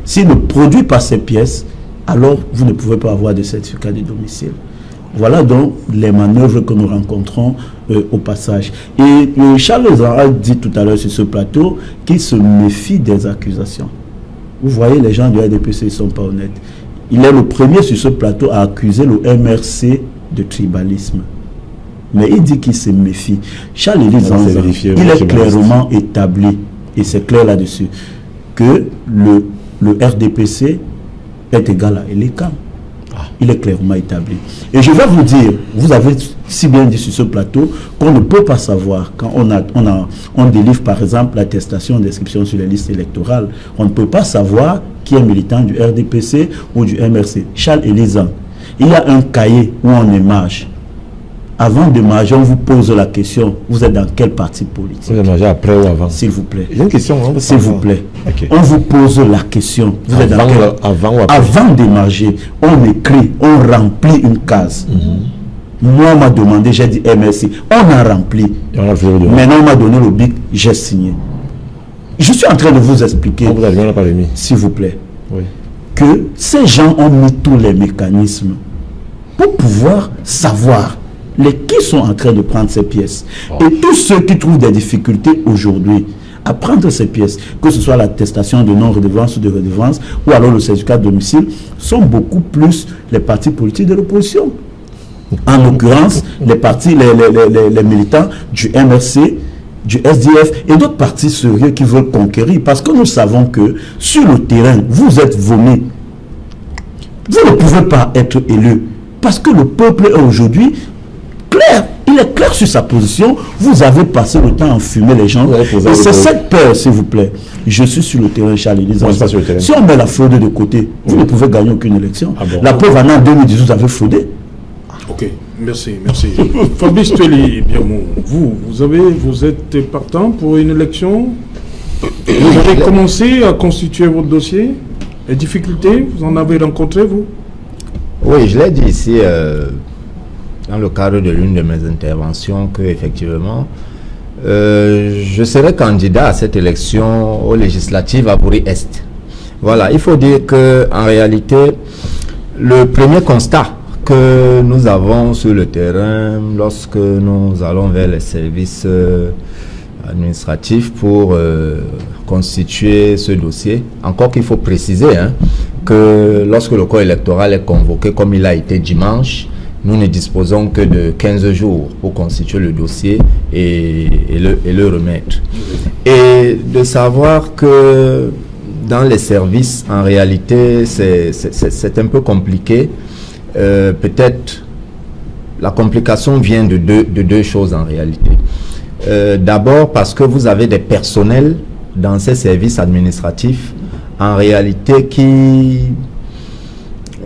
S'il ne produit pas ces pièces, alors vous ne pouvez pas avoir de certificat de domicile. Voilà donc les manœuvres que nous rencontrons au passage. Et Charles a dit tout à l'heure sur ce plateau qu'il se méfie des accusations. Vous voyez, les gens du RDPC ne sont pas honnêtes. Il est le premier sur ce plateau à accuser le MRC de tribalisme. Mais il dit qu'il se méfie. Charles Zanzan, il est clairement établi, et c'est clair là-dessus, que le RDPC est égal à Elecam. Il est clairement établi. Et je vais vous dire, vous avez si bien dit sur ce plateau qu'on ne peut pas savoir quand on délivre par exemple l'attestation d'inscription sur les listes électorales, on ne peut pas savoir qui est militant du RDPC ou du MRC. Charles Elizan, il y a un cahier où on émarge. Avant de marger, on vous pose la question, vous êtes dans quel parti politique? Vous émargez après ou avant? S'il vous plaît. J'ai une question. S'il vous plaît. Okay. On vous pose la question. Vous êtes dans quel... Avant ou après? Avant de marger, on écrit, on remplit une case. Moi, on m'a demandé, j'ai dit MRC. On a rempli. Maintenant, on m'a donné le bic, j'ai signé. Je suis en train de vous expliquer. On vous a pas remis. S'il vous plaît. Oui. que ces gens ont mis tous les mécanismes pour pouvoir savoir qui sont en train de prendre ces pièces. Et tous ceux qui trouvent des difficultés aujourd'hui à prendre ces pièces, que ce soit l'attestation de non-redevance ou de redevance, ou alors le certificat de domicile, sont beaucoup plus les partis politiques de l'opposition. En l'occurrence, les militants du MRC, du SDF et d'autres partis sérieux qui veulent conquérir. Parce que nous savons que sur le terrain, vous êtes vomi. Vous ne pouvez pas être élu. Parce que le peuple est aujourd'hui clair. Il est clair sur sa position. Vous avez passé le temps à enfumer les gens. Et c'est cette peur, s'il vous plaît. Je suis sur le terrain, Charles. Si on met la fraude de côté, vous ne pouvez gagner aucune élection. La preuve en 2018, vous avez fraudé. Ok, merci. Fabrice Tueli, vous êtes partant pour une élection. Vous avez commencé à constituer votre dossier. Les difficultés, vous en avez rencontré, vous? Oui, je l'ai dit ici, dans le cadre de l'une de mes interventions, que effectivement, je serai candidat à cette élection aux législatives à Bouri-Est. Voilà, il faut dire qu'en réalité, le premier constat que nous avons sur le terrain lorsque nous allons vers les services administratifs pour constituer ce dossier, encore qu'il faut préciser que lorsque le corps électoral est convoqué comme il a été dimanche, nous ne disposons que de 15 jours pour constituer le dossier et le remettre. Et de savoir que dans les services, en réalité, c'est un peu compliqué. Peut-être la complication vient de deux choses en réalité. D'abord parce que vous avez des personnels dans ces services administratifs en réalité qui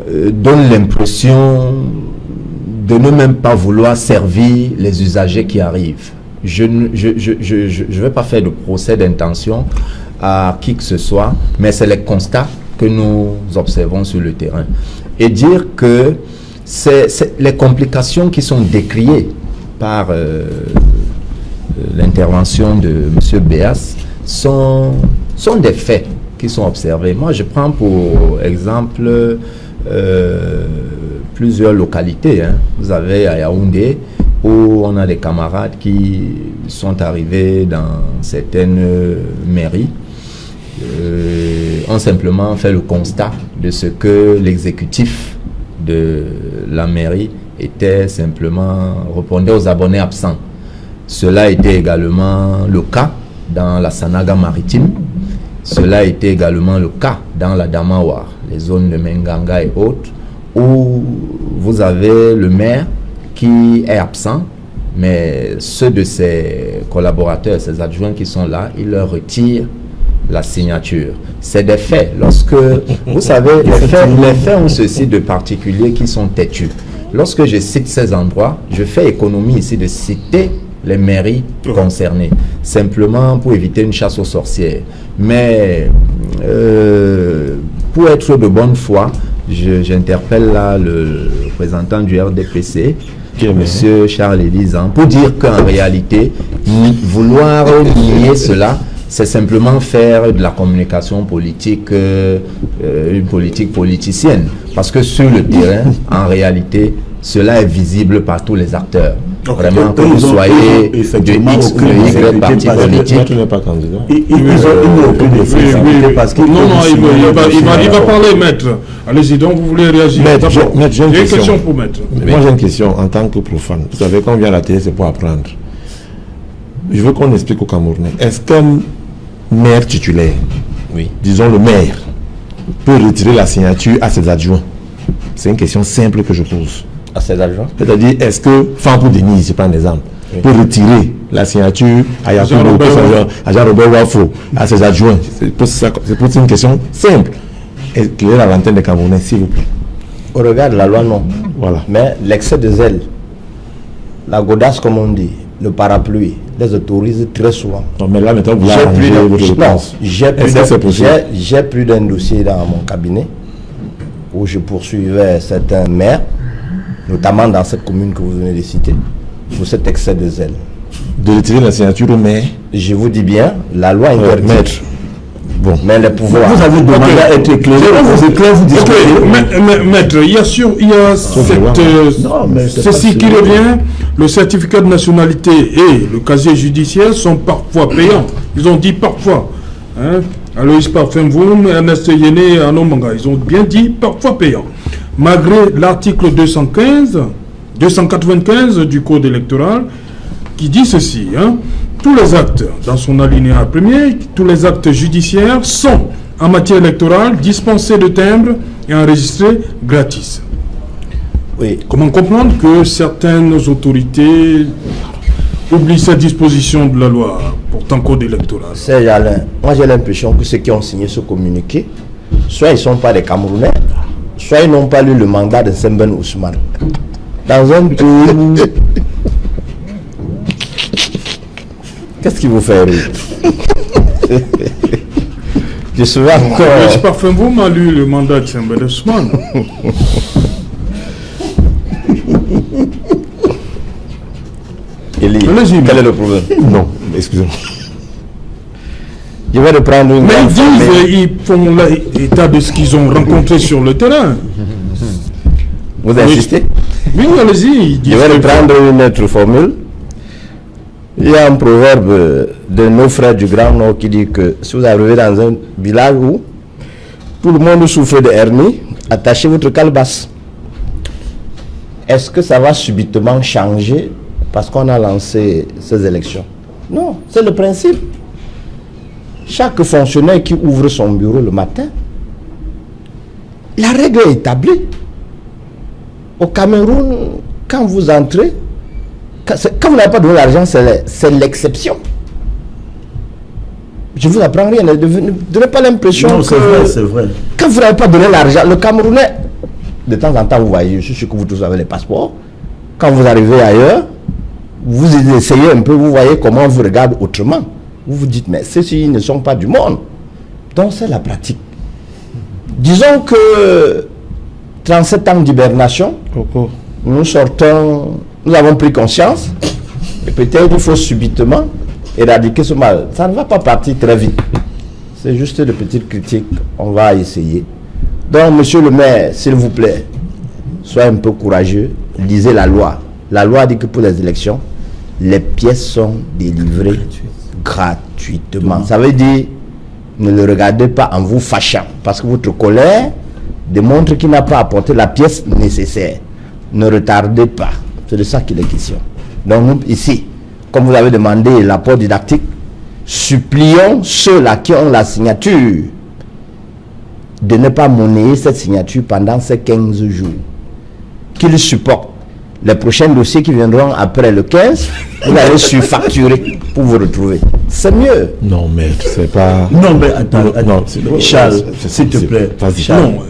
donnent l'impression de ne même pas vouloir servir les usagers qui arrivent. Je ne vais pas faire de procès d'intention à qui que ce soit, mais c'est les constats que nous observons sur le terrain. Et dire que les complications qui sont décriées par l'intervention de M. Béas sont des faits qui sont observés. Moi, je prends pour exemple plusieurs localités. Vous avez à Yaoundé, où on a des camarades qui sont arrivés dans certaines mairies, ont simplement fait le constat de ce que l'exécutif de la mairie était simplement répondait aux abonnés absents. Cela était également le cas dans la Sanaga maritime. Cela était également le cas dans la Damawa, les zones de Menganga et autres, où vous avez le maire qui est absent, mais ceux de ses collaborateurs, ses adjoints qui sont là, il leur retire la signature. C'est des faits. Lorsque, vous savez, les faits ont ceci de particulier qui sont têtus. Lorsque je cite ces endroits, je fais économie ici de citer les mairies concernées, simplement pour éviter une chasse aux sorcières. Mais pour être de bonne foi, j'interpelle là le représentant du RDPC, M. Charles Elisan, pour dire qu'en réalité, vouloir nier cela, c'est simplement faire de la communication politique, une politique politicienne. Parce que sur le terrain, en réalité, cela est visible par tous les acteurs. Vraiment, que vous soyez de X ou de Y parti politique. Tu n'es pas candidat. Ils n'ont aucune effectivité parce qu'il va parler, maître. Allez-y, donc vous voulez réagir. Maître, j'ai une question pour maître. Moi, j'ai une question en tant que profane. Vous savez, quand on vient à la télé, c'est pour apprendre. Je veux qu'on explique aux Camerounais. Est-ce qu'un maire titulaire, disons le maire, peut retirer la signature à ses adjoints? C'est une question simple que je pose. À ses adjoints? C'est-à-dire, est-ce que Fampou Denis, je prends un exemple, peut retirer la signature à Jean-Robert Wafo, à ses adjoints? C'est une question simple. Éclairez la lanterne des Camerounais, s'il vous plaît. Au regard de la loi, non. Voilà. Mais l'excès de zèle, la godasse, comme on dit, le parapluie, les autorise très souvent. Non, mais là, maintenant, vous arrangez votre réponse. J'ai plus d'un dossier dans mon cabinet où je poursuivais certains maires, notamment dans cette commune que vous venez de citer, pour cet excès de zèle. De retirer la signature au maire? Je vous dis bien, la loi interdit. Maître, Bon. Mais les pouvoirs... Vous avez demandé à être éclairé, vous éclairez, vous discutez. Maître, il y a ceci qui revient, le certificat de nationalité et le casier judiciaire sont parfois payants. Ils ont dit parfois. Hein? Aloïs Parfumvoum, Ernest Yéné et Arnaud Manga, ils ont bien dit parfois payants. Malgré l'article 295 du Code électoral qui dit ceci, hein, tous les actes, dans son alinéa premier, tous les actes judiciaires sont, en matière électorale, dispensés de timbre et enregistrés gratis. Oui. Comment comprendre que certaines autorités oublient cette disposition de la loi, pourtant Code électoral? Serge Alain, moi j'ai l'impression que ceux qui ont signé ce communiqué, soit ils ne sont pas des Camerounais, soit ils n'ont pas lu le mandat de Semben Ousmane. Dans un pays où... Qu'est-ce qui vous fait rire? Je suis encore... Je parfum, vous m'avez lu le mandat de Semben Ousmane. Eli, quel est le problème? Non, excusez-moi. Je vais reprendre une... Mais ils disent, ils font l'état de ce qu'ils ont rencontré sur le terrain. Vous insistez? Oui, allez-y. Je vais reprendre une autre formule. Il y a un proverbe de nos frères du Grand Nord qui dit que si vous arrivez dans un village où tout le monde souffre de hernie, attachez votre calebasse. Est-ce que ça va subitement changer parce qu'on a lancé ces élections? Non, c'est le principe. Chaque fonctionnaire qui ouvre son bureau le matin, la règle est établie. Au Cameroun, quand vous entrez, quand vous n'avez pas donné l'argent, c'est l'exception. Je ne vous apprends rien. Ne donnez pas l'impression que... c'est vrai, c'est vrai. Quand vous n'avez pas donné l'argent, le Camerounais, de temps en temps, vous voyez, je suis sûr que vous tous avez les passeports. Quand vous arrivez ailleurs, vous essayez un peu, vous voyez comment on vous regarde autrement. Vous vous dites, mais ceux-ci ne sont pas du monde. Donc c'est la pratique. Disons que 37 ans d'hibernation, nous sortons, nous avons pris conscience, et peut-être il faut subitement éradiquer ce mal. Ça ne va pas partir très vite. C'est juste de petites critiques, on va essayer. Donc, monsieur le maire, s'il vous plaît, soyez un peu courageux, lisez la loi. La loi dit que pour les élections, les pièces sont délivrées gratuitement. Ça veut dire, ne le regardez pas en vous fâchant, parce que votre colère démontre qu'il n'a pas apporté la pièce nécessaire. Ne retardez pas. C'est de ça qu'il est question. Donc nous, ici, comme vous avez demandé l'apport didactique, supplions ceux-là qui ont la signature de ne pas monnayer cette signature pendant ces 15 jours. Qu'ils supportent. Les prochains dossiers qui viendront après le 15, vous allez surfacturer pour vous retrouver. C'est mieux. Non, mais c'est pas... Non, mais attends, non, Charles, s'il te plaît. Charles. Non,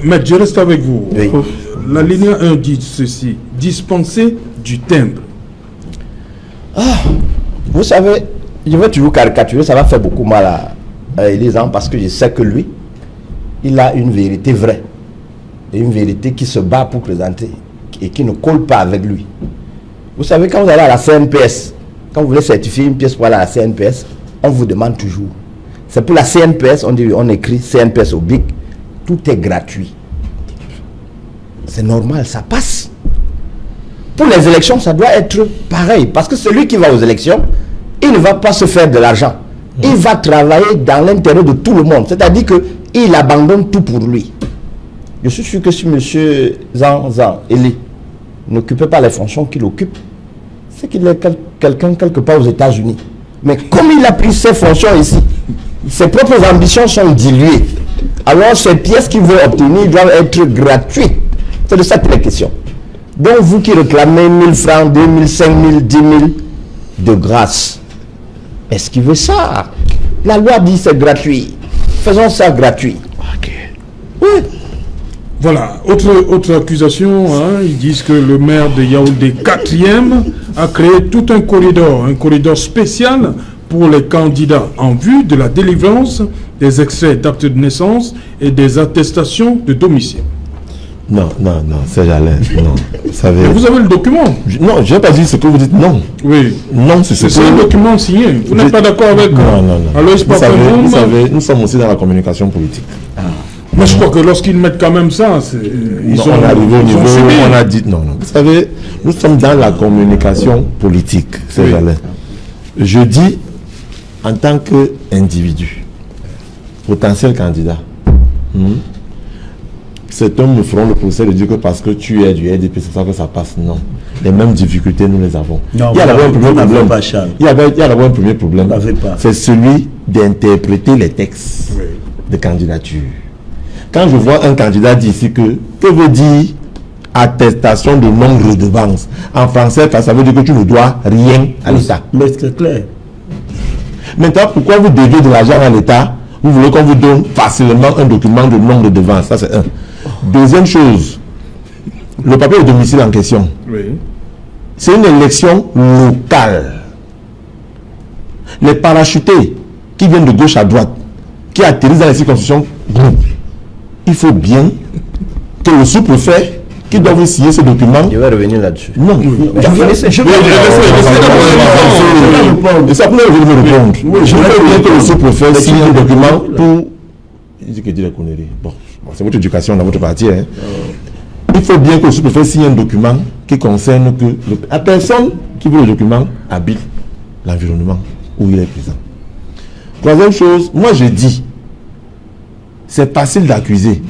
mais je reste avec vous. Oui. La ligne 1 dit ceci, dispenser du timbre. Vous savez, je vais toujours caricaturer, ça va faire beaucoup mal à Elisant parce que je sais que lui, il a une vérité vraie. Et une vérité qui se bat pour présenter et qui ne colle pas avec lui. Vous savez, quand vous allez à la CNPS, quand vous voulez certifier une pièce pour aller à la CNPS, on vous demande toujours. C'est pour la CNPS, on écrit CNPS au BIC, tout est gratuit. C'est normal, ça passe. Pour les élections, ça doit être pareil. Parce que celui qui va aux élections, il ne va pas se faire de l'argent. Il va travailler dans l'intérêt de tout le monde. C'est-à-dire qu'il abandonne tout pour lui. Je suis sûr que si M. Zan Eli n'occupait pas les fonctions qu'il occupe, c'est qu'il est quelqu'un quelque part aux États-Unis. Mais comme il a pris ses fonctions ici, ses propres ambitions sont diluées. Alors ces pièces qu'il veut obtenir doivent être gratuites. C'est de ça qu'il est question. Donc vous qui réclamez 1000 francs, 2000, 5000, 10 000 de grâce, esquivez ça. La loi dit c'est gratuit. Faisons ça gratuit. Ok. Oui. Voilà, autre accusation, hein, ils disent que le maire de Yaoundé 4e a créé tout un corridor spécial pour les candidats en vue de la délivrance des extraits d'actes de naissance et des attestations de domicile. Non, Serge Alain, non. Vous savez... Mais vous avez le document. Non, je n'ai pas dit ce que vous dites, non. Oui. Non, c'est ce C'est un document signé. Vous n'êtes pas d'accord avec... Non. Alors, vous savez, nous sommes aussi dans la communication politique. Mais je crois que lorsqu'ils mettent quand même ça, ils sont arrivés au niveau subi. où on a dit... Non. Vous savez, nous sommes dans la communication politique, Serge Alain. Je dis, en tant qu'individu, potentiel candidat, certains me feront le procès de dire que parce que tu es du RDP, c'est ça que ça passe. Non. Les mêmes difficultés, nous les avons. Non, il y a d'abord un premier problème. Il y a d'abord un premier problème. C'est celui d'interpréter les textes de candidature. Quand je vois un candidat dire ici que veut dire attestation de non-redevance, en français, ça veut dire que tu ne dois rien à l'État. Mais c'est clair. Maintenant, pourquoi vous devez de l'argent à l'État? Vous voulez qu'on vous donne facilement un document de non-redevance. Ça, c'est un. Deuxième chose, le papier de domicile en question. C'est une élection locale. Les parachutés qui viennent de gauche à droite, qui atterrissent dans les circonscriptions, il faut bien que le sous-préfet qui doit vous signer ce document. Je vais revenir là-dessus. Non, je vais répondre. Je veux bien que le sous-préfet signe un document pour. Il dit que dit la connerie. Bon, c'est votre éducation dans votre parti. Hein. Il faut bien que le sous-préfet signe un document qui concerne que la personne qui veut le document habite l'environnement où il est présent. Troisième chose, moi je dis, c'est facile d'accuser.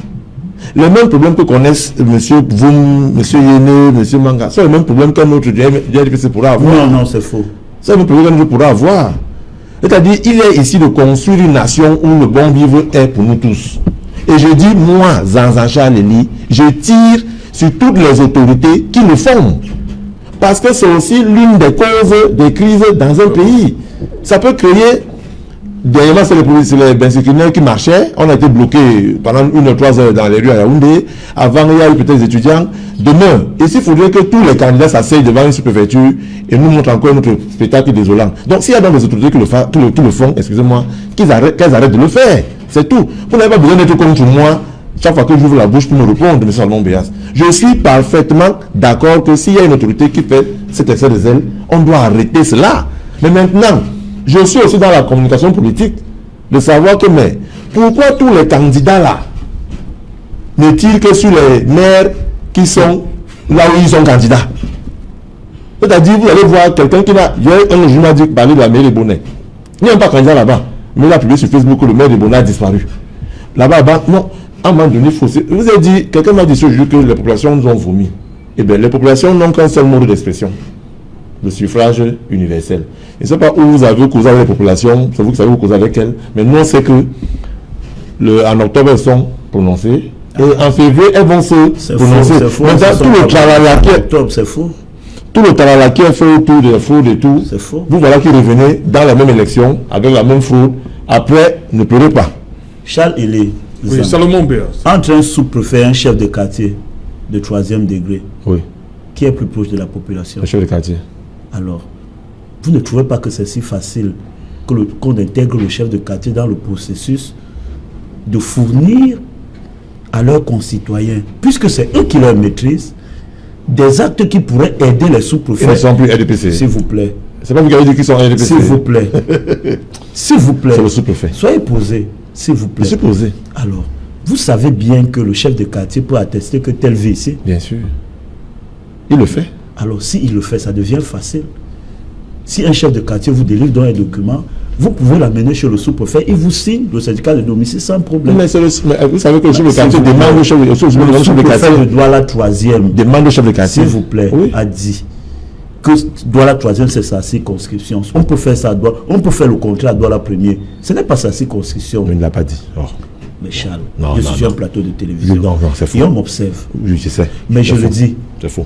Les mêmes problèmes que connaissent M. Voum, M. Yéné, M. Manga, c'est le même problème qu'un autre du RDPC pourra avoir. Non, c'est faux. C'est le même problème qu'un autre pourra avoir. C'est-à-dire, il est ici de construire une nation où le bon vivre est pour nous tous. Et je dis, moi, Zanzan Charles-Eli, je tire sur toutes les autorités qui le font. Parce que c'est aussi l'une des causes des crises dans un pays. Ça peut créer... Dernièrement, c'est les bensécriniens qui marchaient. On a été bloqués pendant 1 ou 3 heures dans les rues à Yaoundé. Avant, il y a eu peut-être des étudiants. Demain, ici, il faudrait que tous les candidats s'asseyent devant une sous-préfecture et nous montrent encore notre spectacle désolant. Donc, s'il y a donc des autorités qui le font, excusez-moi, qu'elles arrêtent de le faire. C'est tout. Vous n'avez pas besoin d'être contre moi chaque fois que j'ouvre la bouche pour me répondre, M. Salomon Béas. Je suis parfaitement d'accord que s'il y a une autorité qui fait cet excès de zèle, on doit arrêter cela. Mais maintenant, je suis aussi dans la communication politique de savoir que, mais pourquoi tous les candidats là ne tirent que sur les maires qui sont là où ils sont candidats? C'est-à-dire, vous allez voir quelqu'un qui a... Un jour m'a dit parler de la mairie de Bonnet. Il n'y a pas de candidat là-bas. Mais il a publié sur Facebook que le maire de Bonnet a disparu. Là-bas, non, à un moment donné, il faut... Je vous ai dit, quelqu'un m'a dit ce jour que les populations nous ont vomi. Eh bien, les populations n'ont qu'un seul mode d'expression. Le suffrage universel. Je ne sais pas où vous avez causé avec les populations, c'est vous qui savez où causer avec elles, mais nous on sait que en octobre elles sont prononcées et en février elles vont se prononcer. Maintenant tout le tralala qui est fait autour de la fraude et tout, vous voilà qui revenez dans la même élection avec la même fraude, après ne pleurez pas. Charles Eli, oui, Salomon Béas. Entre un sous-préfet et un chef de quartier de 3e degré, oui, qui est plus proche de la population? Le chef de quartier. Alors, vous ne trouvez pas que c'est si facile qu'on intègre le chef de quartier dans le processus de fournir à leurs concitoyens, puisque c'est eux qui leur maîtrisent, des actes qui pourraient aider les sous-préfets? Ils ne sont plus RDPC. S'il vous plaît. C'est pas vous qui avez dit qu'ils sont RDPC. S'il vous plaît. S'il vous plaît. C'est le sous-préfet. Soyez posé, s'il vous plaît. Je suis posé. Alors, vous savez bien que le chef de quartier peut attester que tel vit ici. Bien sûr. Il le fait. Alors, s'il le fait, ça devient facile. Si un chef de quartier vous délivre dans un document, vous pouvez l'amener chez le sous-préfet, il vous signe le certificat de domicile sans problème. Mais vous savez que le chef de quartier demande au chef de quartier. Le Douala 3e demande au chef de quartier, s'il vous plaît, a dit que Douala 3e c'est sa circonscription. On peut faire ça, on peut faire le contrat à Douala 1er. Ce n'est pas sa circonscription. Mais il ne l'a pas dit. Oh. Mais Charles, je suis sur un plateau de télévision. Non, c'est faux. Et on m'observe. Oui, je sais. Mais je le dis. C'est faux.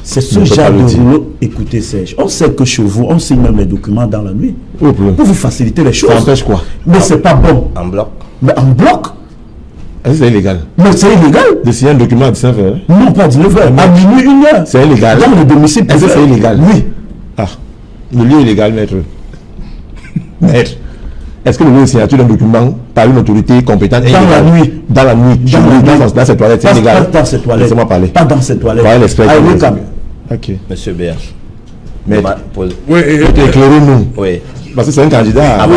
C'est ce genre de rouleau. Écoutez Serge, on sait que chez vous, on signe même les documents dans la nuit. Pour vous faciliter les choses. Ça empêche quoi? Mais c'est pas bon. En bloc. Mais en bloc? C'est illégal. Mais c'est illégal. De signer un document à 19h? Non, pas à 19h. À minuit, 1h. C'est illégal. Dans le domicile. Est-ce que c'est illégal? Oui. Ah, le lieu est illégal, maître. Maître. est-ce que le signature d'un document par une autorité compétente dans la nuit. Dans la nuit. Dans cette toilette, c'est illégal. Pas dans cette toilette. Laissez-moi parler. Pas dans cette toilette. Voilà l'expert. Ok. Monsieur Béa. Mais oui, éclairez-nous. Oui. Parce que c'est un candidat.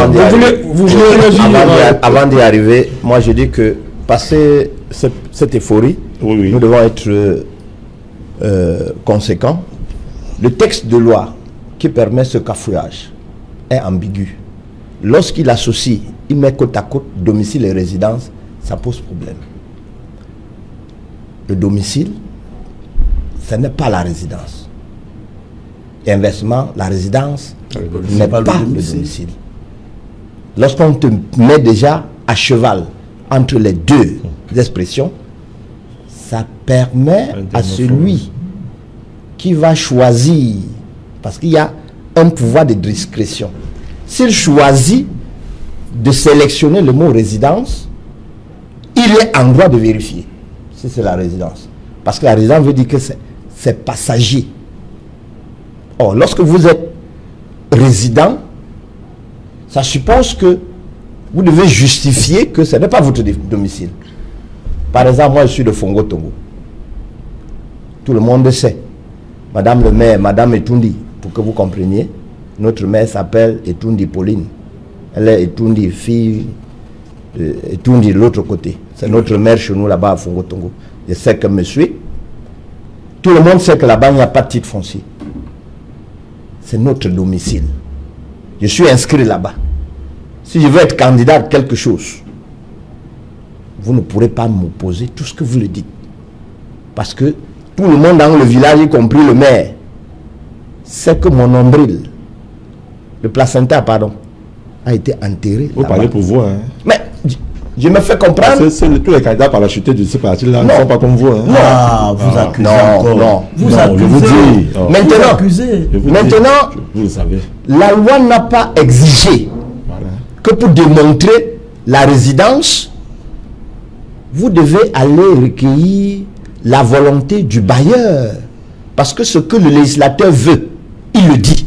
Avant d'y arriver, moi je dis que passer cette euphorie, nous devons être conséquents. Le texte de loi qui permet ce cafouillage est ambigu. Lorsqu'il associe, il met côte à côte domicile et résidence, ça pose problème. Le domicile, ce n'est pas la résidence. Et inversement, la résidence n'est pas le domicile. Lorsqu'on te met déjà à cheval entre les deux expressions, ça permet à celui qui va choisir, parce qu'il y a un pouvoir de discrétion. S'il choisit de sélectionner le mot résidence, il est en droit de vérifier si c'est la résidence. Parce que la résidence veut dire que c'est passager. Or, lorsque vous êtes résident, ça suppose que vous devez justifier que ce n'est pas votre domicile. Par exemple, moi je suis de Fongo Tongo. Tout le monde sait. Madame le maire, Madame Etundi, pour que vous compreniez, notre mère s'appelle Etundi Pauline. Elle est Etundi, fille Etundi de l'autre côté. C'est notre mère chez nous là-bas à Fongo Tongo. Je sais que me suit. Tout le monde sait que là-bas, il n'y a pas de titre foncier. C'est notre domicile. Je suis inscrit là-bas. Si je veux être candidat à quelque chose, vous ne pourrez pas m'opposer tout ce que vous le dites. Parce que tout le monde dans le village, y compris le maire, sait que mon nombril, le placenta, pardon, a été enterré. Vous parlez pour vous, hein? Mais je me fais comprendre. Tous les candidats par la chute de ce parti-là ne sont pas comme vous. Hein? Non. Ah, vous accusez encore. Non. Vous accusez. Je vous dis. Maintenant, vous le savez. La loi n'a pas exigé que pour démontrer la résidence, vous devez aller recueillir la volonté du bailleur. Parce que ce que le législateur veut, il le dit.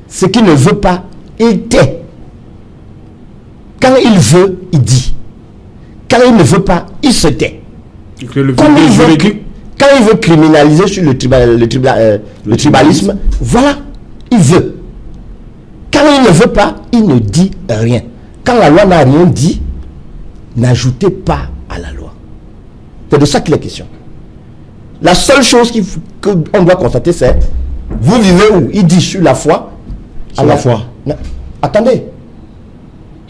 Ce qu'il ne veut pas, il tait. Quand il veut, il dit. Quand il ne veut pas, il se tait. Quand il veut criminaliser sur le tribalisme, voilà, il veut. Quand il ne veut pas, il ne dit rien. Quand la loi n'a rien dit, n'ajoutez pas à la loi. C'est de ça qu'il est question. La seule chose qu'on doit constater, c'est vous vivez où? Il dit sur la foi. Sur la foi. Non. Attendez.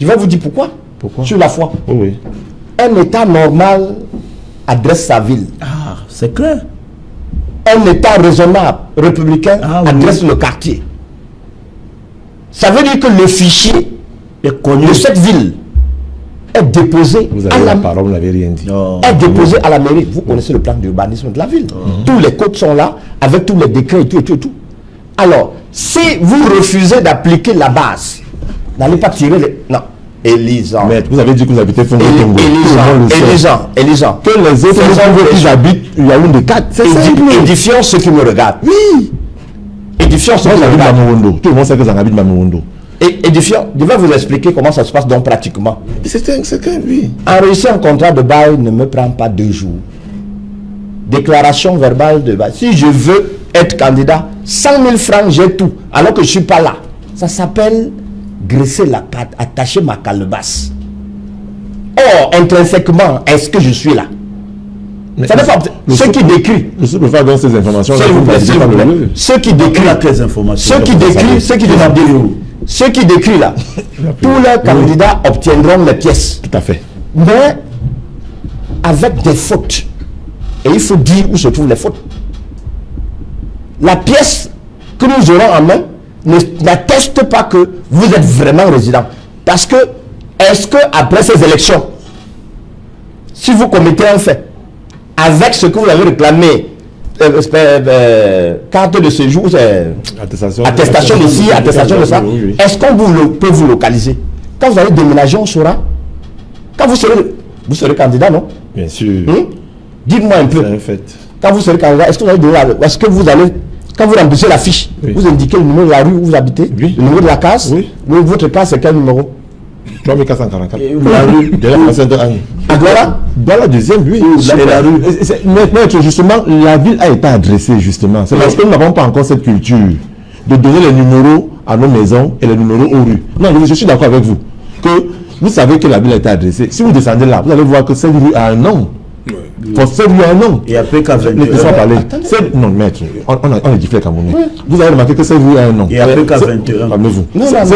Je vais vous dire pourquoi. Pourquoi? Sur la foi. Oui. Un État normal adresse sa ville. Ah, c'est clair. Un État raisonnable, républicain, adresse le quartier. Ça veut dire que le fichier de cette ville est déposé vous avez la parole, vous n'avez rien dit. Est déposé à la mairie. Vous connaissez le plan d'urbanisme de la ville. Tous les codes sont là, avec tous les décrets et tout. Alors, si vous refusez d'appliquer la base, n'allez pas tirer les... Non. Élisant. Mais vous avez dit que vous habitez Fongo Tongo. Élisant. Que les autres qui habitent, il y a une de 4. C'est simple. Édifions ceux qui me regardent. Oui. Édifions ceux qui me regardent. Tout le monde sait que ça habite Mamouondo. Et édifions, je vais vous expliquer comment ça se passe donc pratiquement. Oui. Enregistrer un contrat de bail ne me prend pas 2 jours. Déclaration verbale de bail. Si je veux être candidat, 100 000 francs, j'ai tout. Alors que je ne suis pas là. Ça s'appelle graisser la patte, attacher ma calebasse. Or, intrinsèquement, est-ce que je suis là? Mais ça n'est pas... Ceux qui décrivent... Je peux faire dans ces informations. Ceux qui décrivent... Ceux qui décrivent là, tous les candidats obtiendront les pièces. Tout à fait. Mais avec des fautes. Et il faut dire où se trouvent les fautes. La pièce que nous aurons en main n'atteste pas que vous êtes vraiment résident. Parce que, est-ce que après ces élections, si vous commettez un fait, avec ce que vous avez réclamé, carte de séjour, attestation de ci, attestation de ça, est-ce qu'on peut vous localiser? Quand vous allez déménager, on saura. Quand vous serez candidat, non? Bien sûr. Dites-moi un peu. C'est un fait. Quand vous serez candidat, est-ce que vous allez quand vous remplissez la fiche, vous indiquez le numéro de la rue où vous habitez, le numéro de la case. Votre case, c'est quel numéro? 3444. Et la rue de la Sainte-Anne. Douala deuxième, oui. Et la rue. Maître, justement, la ville a été adressée, justement. C'est parce que nous n'avons pas encore cette culture de donner les numéros à nos maisons et les numéros aux rues. Non, je suis d'accord avec vous. Que vous savez que la ville a été adressée. Si vous descendez là, vous allez voir que cette rue a un nom. Cette rue a un nom. Et après qu'à 21 laissez-moi parler. Non, maître, on est différé Camerounais. Vous avez remarqué que cette rue a un nom. Et après qu'à 21. Calmez-vous. Ce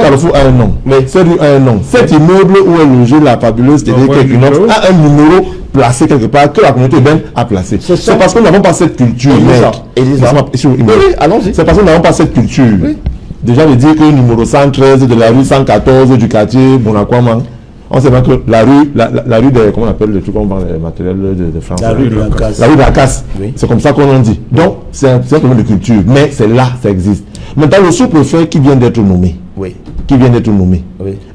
carrefour a un nom. Cette rue a un nom. Cet immeuble où est logée la fabuleuse télé Equinox a un numéro placé quelque part que la communauté urbaine a placé. C'est parce que nous n'avons pas cette culture. Allons-y. C'est parce que nous n'avons pas cette culture. Déjà de dire que le numéro 113 de la rue 114 du quartier Bonakwama, on sait pas que la rue de, comment on appelle le truc, on vend les matériels de France. La rue de la Casse. La rue de la Casse. Oui. C'est comme ça qu'on en dit. Donc, c'est un problème de culture. Mais c'est là, ça existe. Maintenant, le sous-préfet qui vient d'être nommé,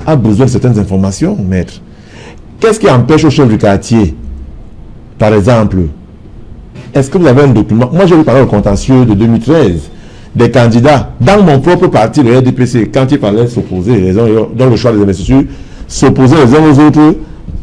a besoin de certaines informations, maître. Qu'est-ce qui empêche au chef du quartier, par exemple, est-ce que vous avez un document? Moi, j'ai vu parler au contentieux de 2013. Des candidats dans mon propre parti, le RDPC, quand ils parlaient de s'opposer, dans le choix des investitures, s'opposer les uns aux autres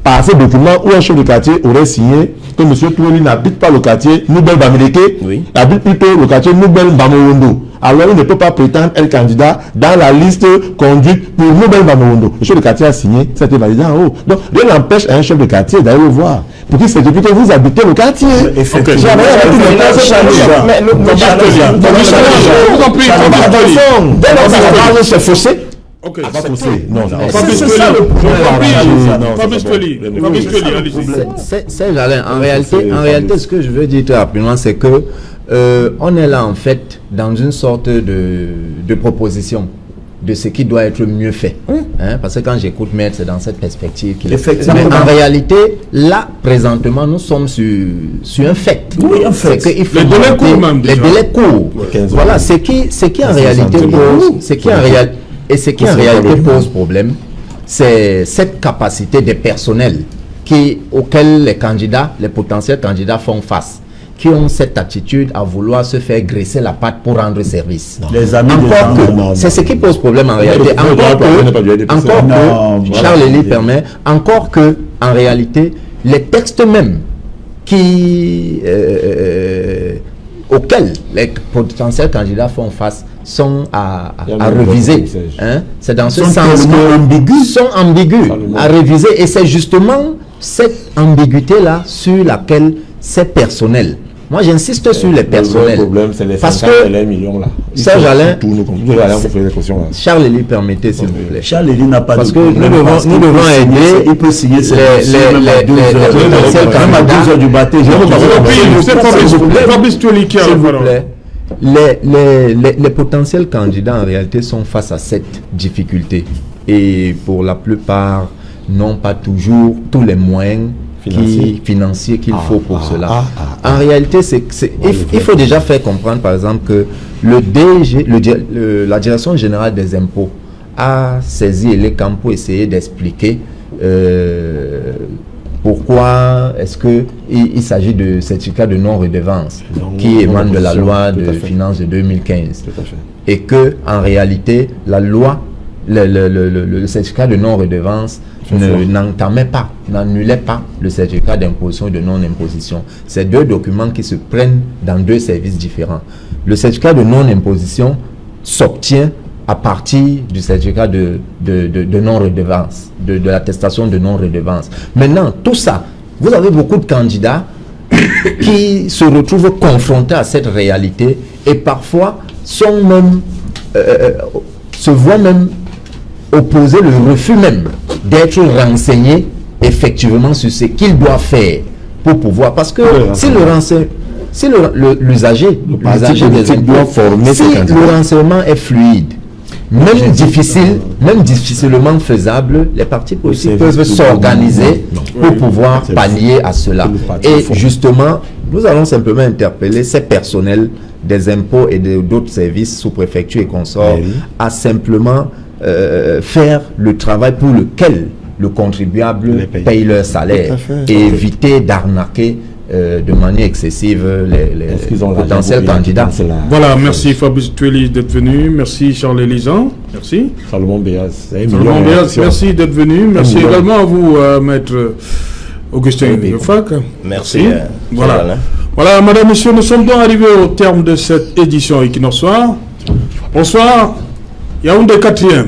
par ces documents où un chef de quartier aurait signé que M. Toueli n'habite pas le quartier Noubel Bamileke, habite plutôt le quartier Noubel Bamorondo. Alors il ne peut pas prétendre être candidat dans la liste conduite pour Noubel Bamorondo. Le chef de quartier a signé, ça a été validé en haut. Donc rien n'empêche à un chef de quartier d'aller le voir. Pour qu'il certifie que vous habitez le quartier. Ok, c'est Alain. En réalité, ce que je veux dire très rapidement, c'est que on est là en fait dans une sorte de proposition de ce qui doit être mieux fait. Hein, parce que quand j'écoute Maître, c'est dans cette perspective qu'il est. Mais en réalité, là, présentement, nous sommes sur un fait. Oui, en fait. C'est qu'il faut les délais courts. Voilà, ce qui en réalité pose problème, c'est cette capacité des personnels auxquels les candidats, les potentiels candidats font face, qui ont cette attitude à vouloir se faire graisser la patte pour rendre service. Les amis c'est ce qui pose problème en réalité. Charles Elie permet, encore que en réalité, les textes même auxquels les potentiels candidats font face sont à réviser. Hein? C'est dans ce sens que sont ambigus à réviser, et c'est justement cette ambiguïté-là sur laquelle c'est personnel. Moi, j'insiste sur les personnels. Le problème, c'est les parce 50 que et les millions là. Serge Alain, Charles Elie, permettez s'il vous plaît. Charles Elie n'a pas parce que nous devons aider. Il peut signer les potentiels même à 12 heures du matin. Les potentiels candidats en réalité sont face à cette difficulté, et pour la plupart n'ont pas toujours tous les moyens financiers qu'il faut pour cela. En réalité, il faut déjà faire comprendre, par exemple, que le DG, la Direction Générale des Impôts a saisi les camps pour essayer d'expliquer pourquoi est-ce qu'il s'agit de certificat de non-redevance qui émane de la loi de finances de 2015. Et que, en réalité, la loi, le certificat de non-redevance n'annulait pas le certificat d'imposition et de non-imposition. C'est deux documents qui se prennent dans deux services différents. Le certificat de non-imposition s'obtient à partir du certificat de non-redevance, de l'attestation de non-redevance. Maintenant, tout ça, vous avez beaucoup de candidats qui se retrouvent confrontés à cette réalité et parfois se voient même opposer le refus même d'être renseignés effectivement sur ce qu'ils doivent faire pour pouvoir, parce que si l'usager doit former, si le renseignement est fluide, même difficilement faisable, les partis politiques peuvent s'organiser pour pouvoir pallier à cela. Et justement, nous allons simplement interpeller ces personnels des impôts et d'autres services sous-préfecture et consorts à simplement faire le travail pour lequel le contribuable paye leur salaire et éviter d'arnaquer de manière excessive les potentiels candidats. Voilà, merci Fabrice Tuelis d'être venu, merci Charles Elisan, merci. Salomon Béaz, merci d'être venu, merci également à vous, maître Augustin Fac. Merci. Voilà, madame, monsieur, nous sommes donc arrivés au terme de cette édition Equinox Soir. Bonsoir, Yaoundé 4e.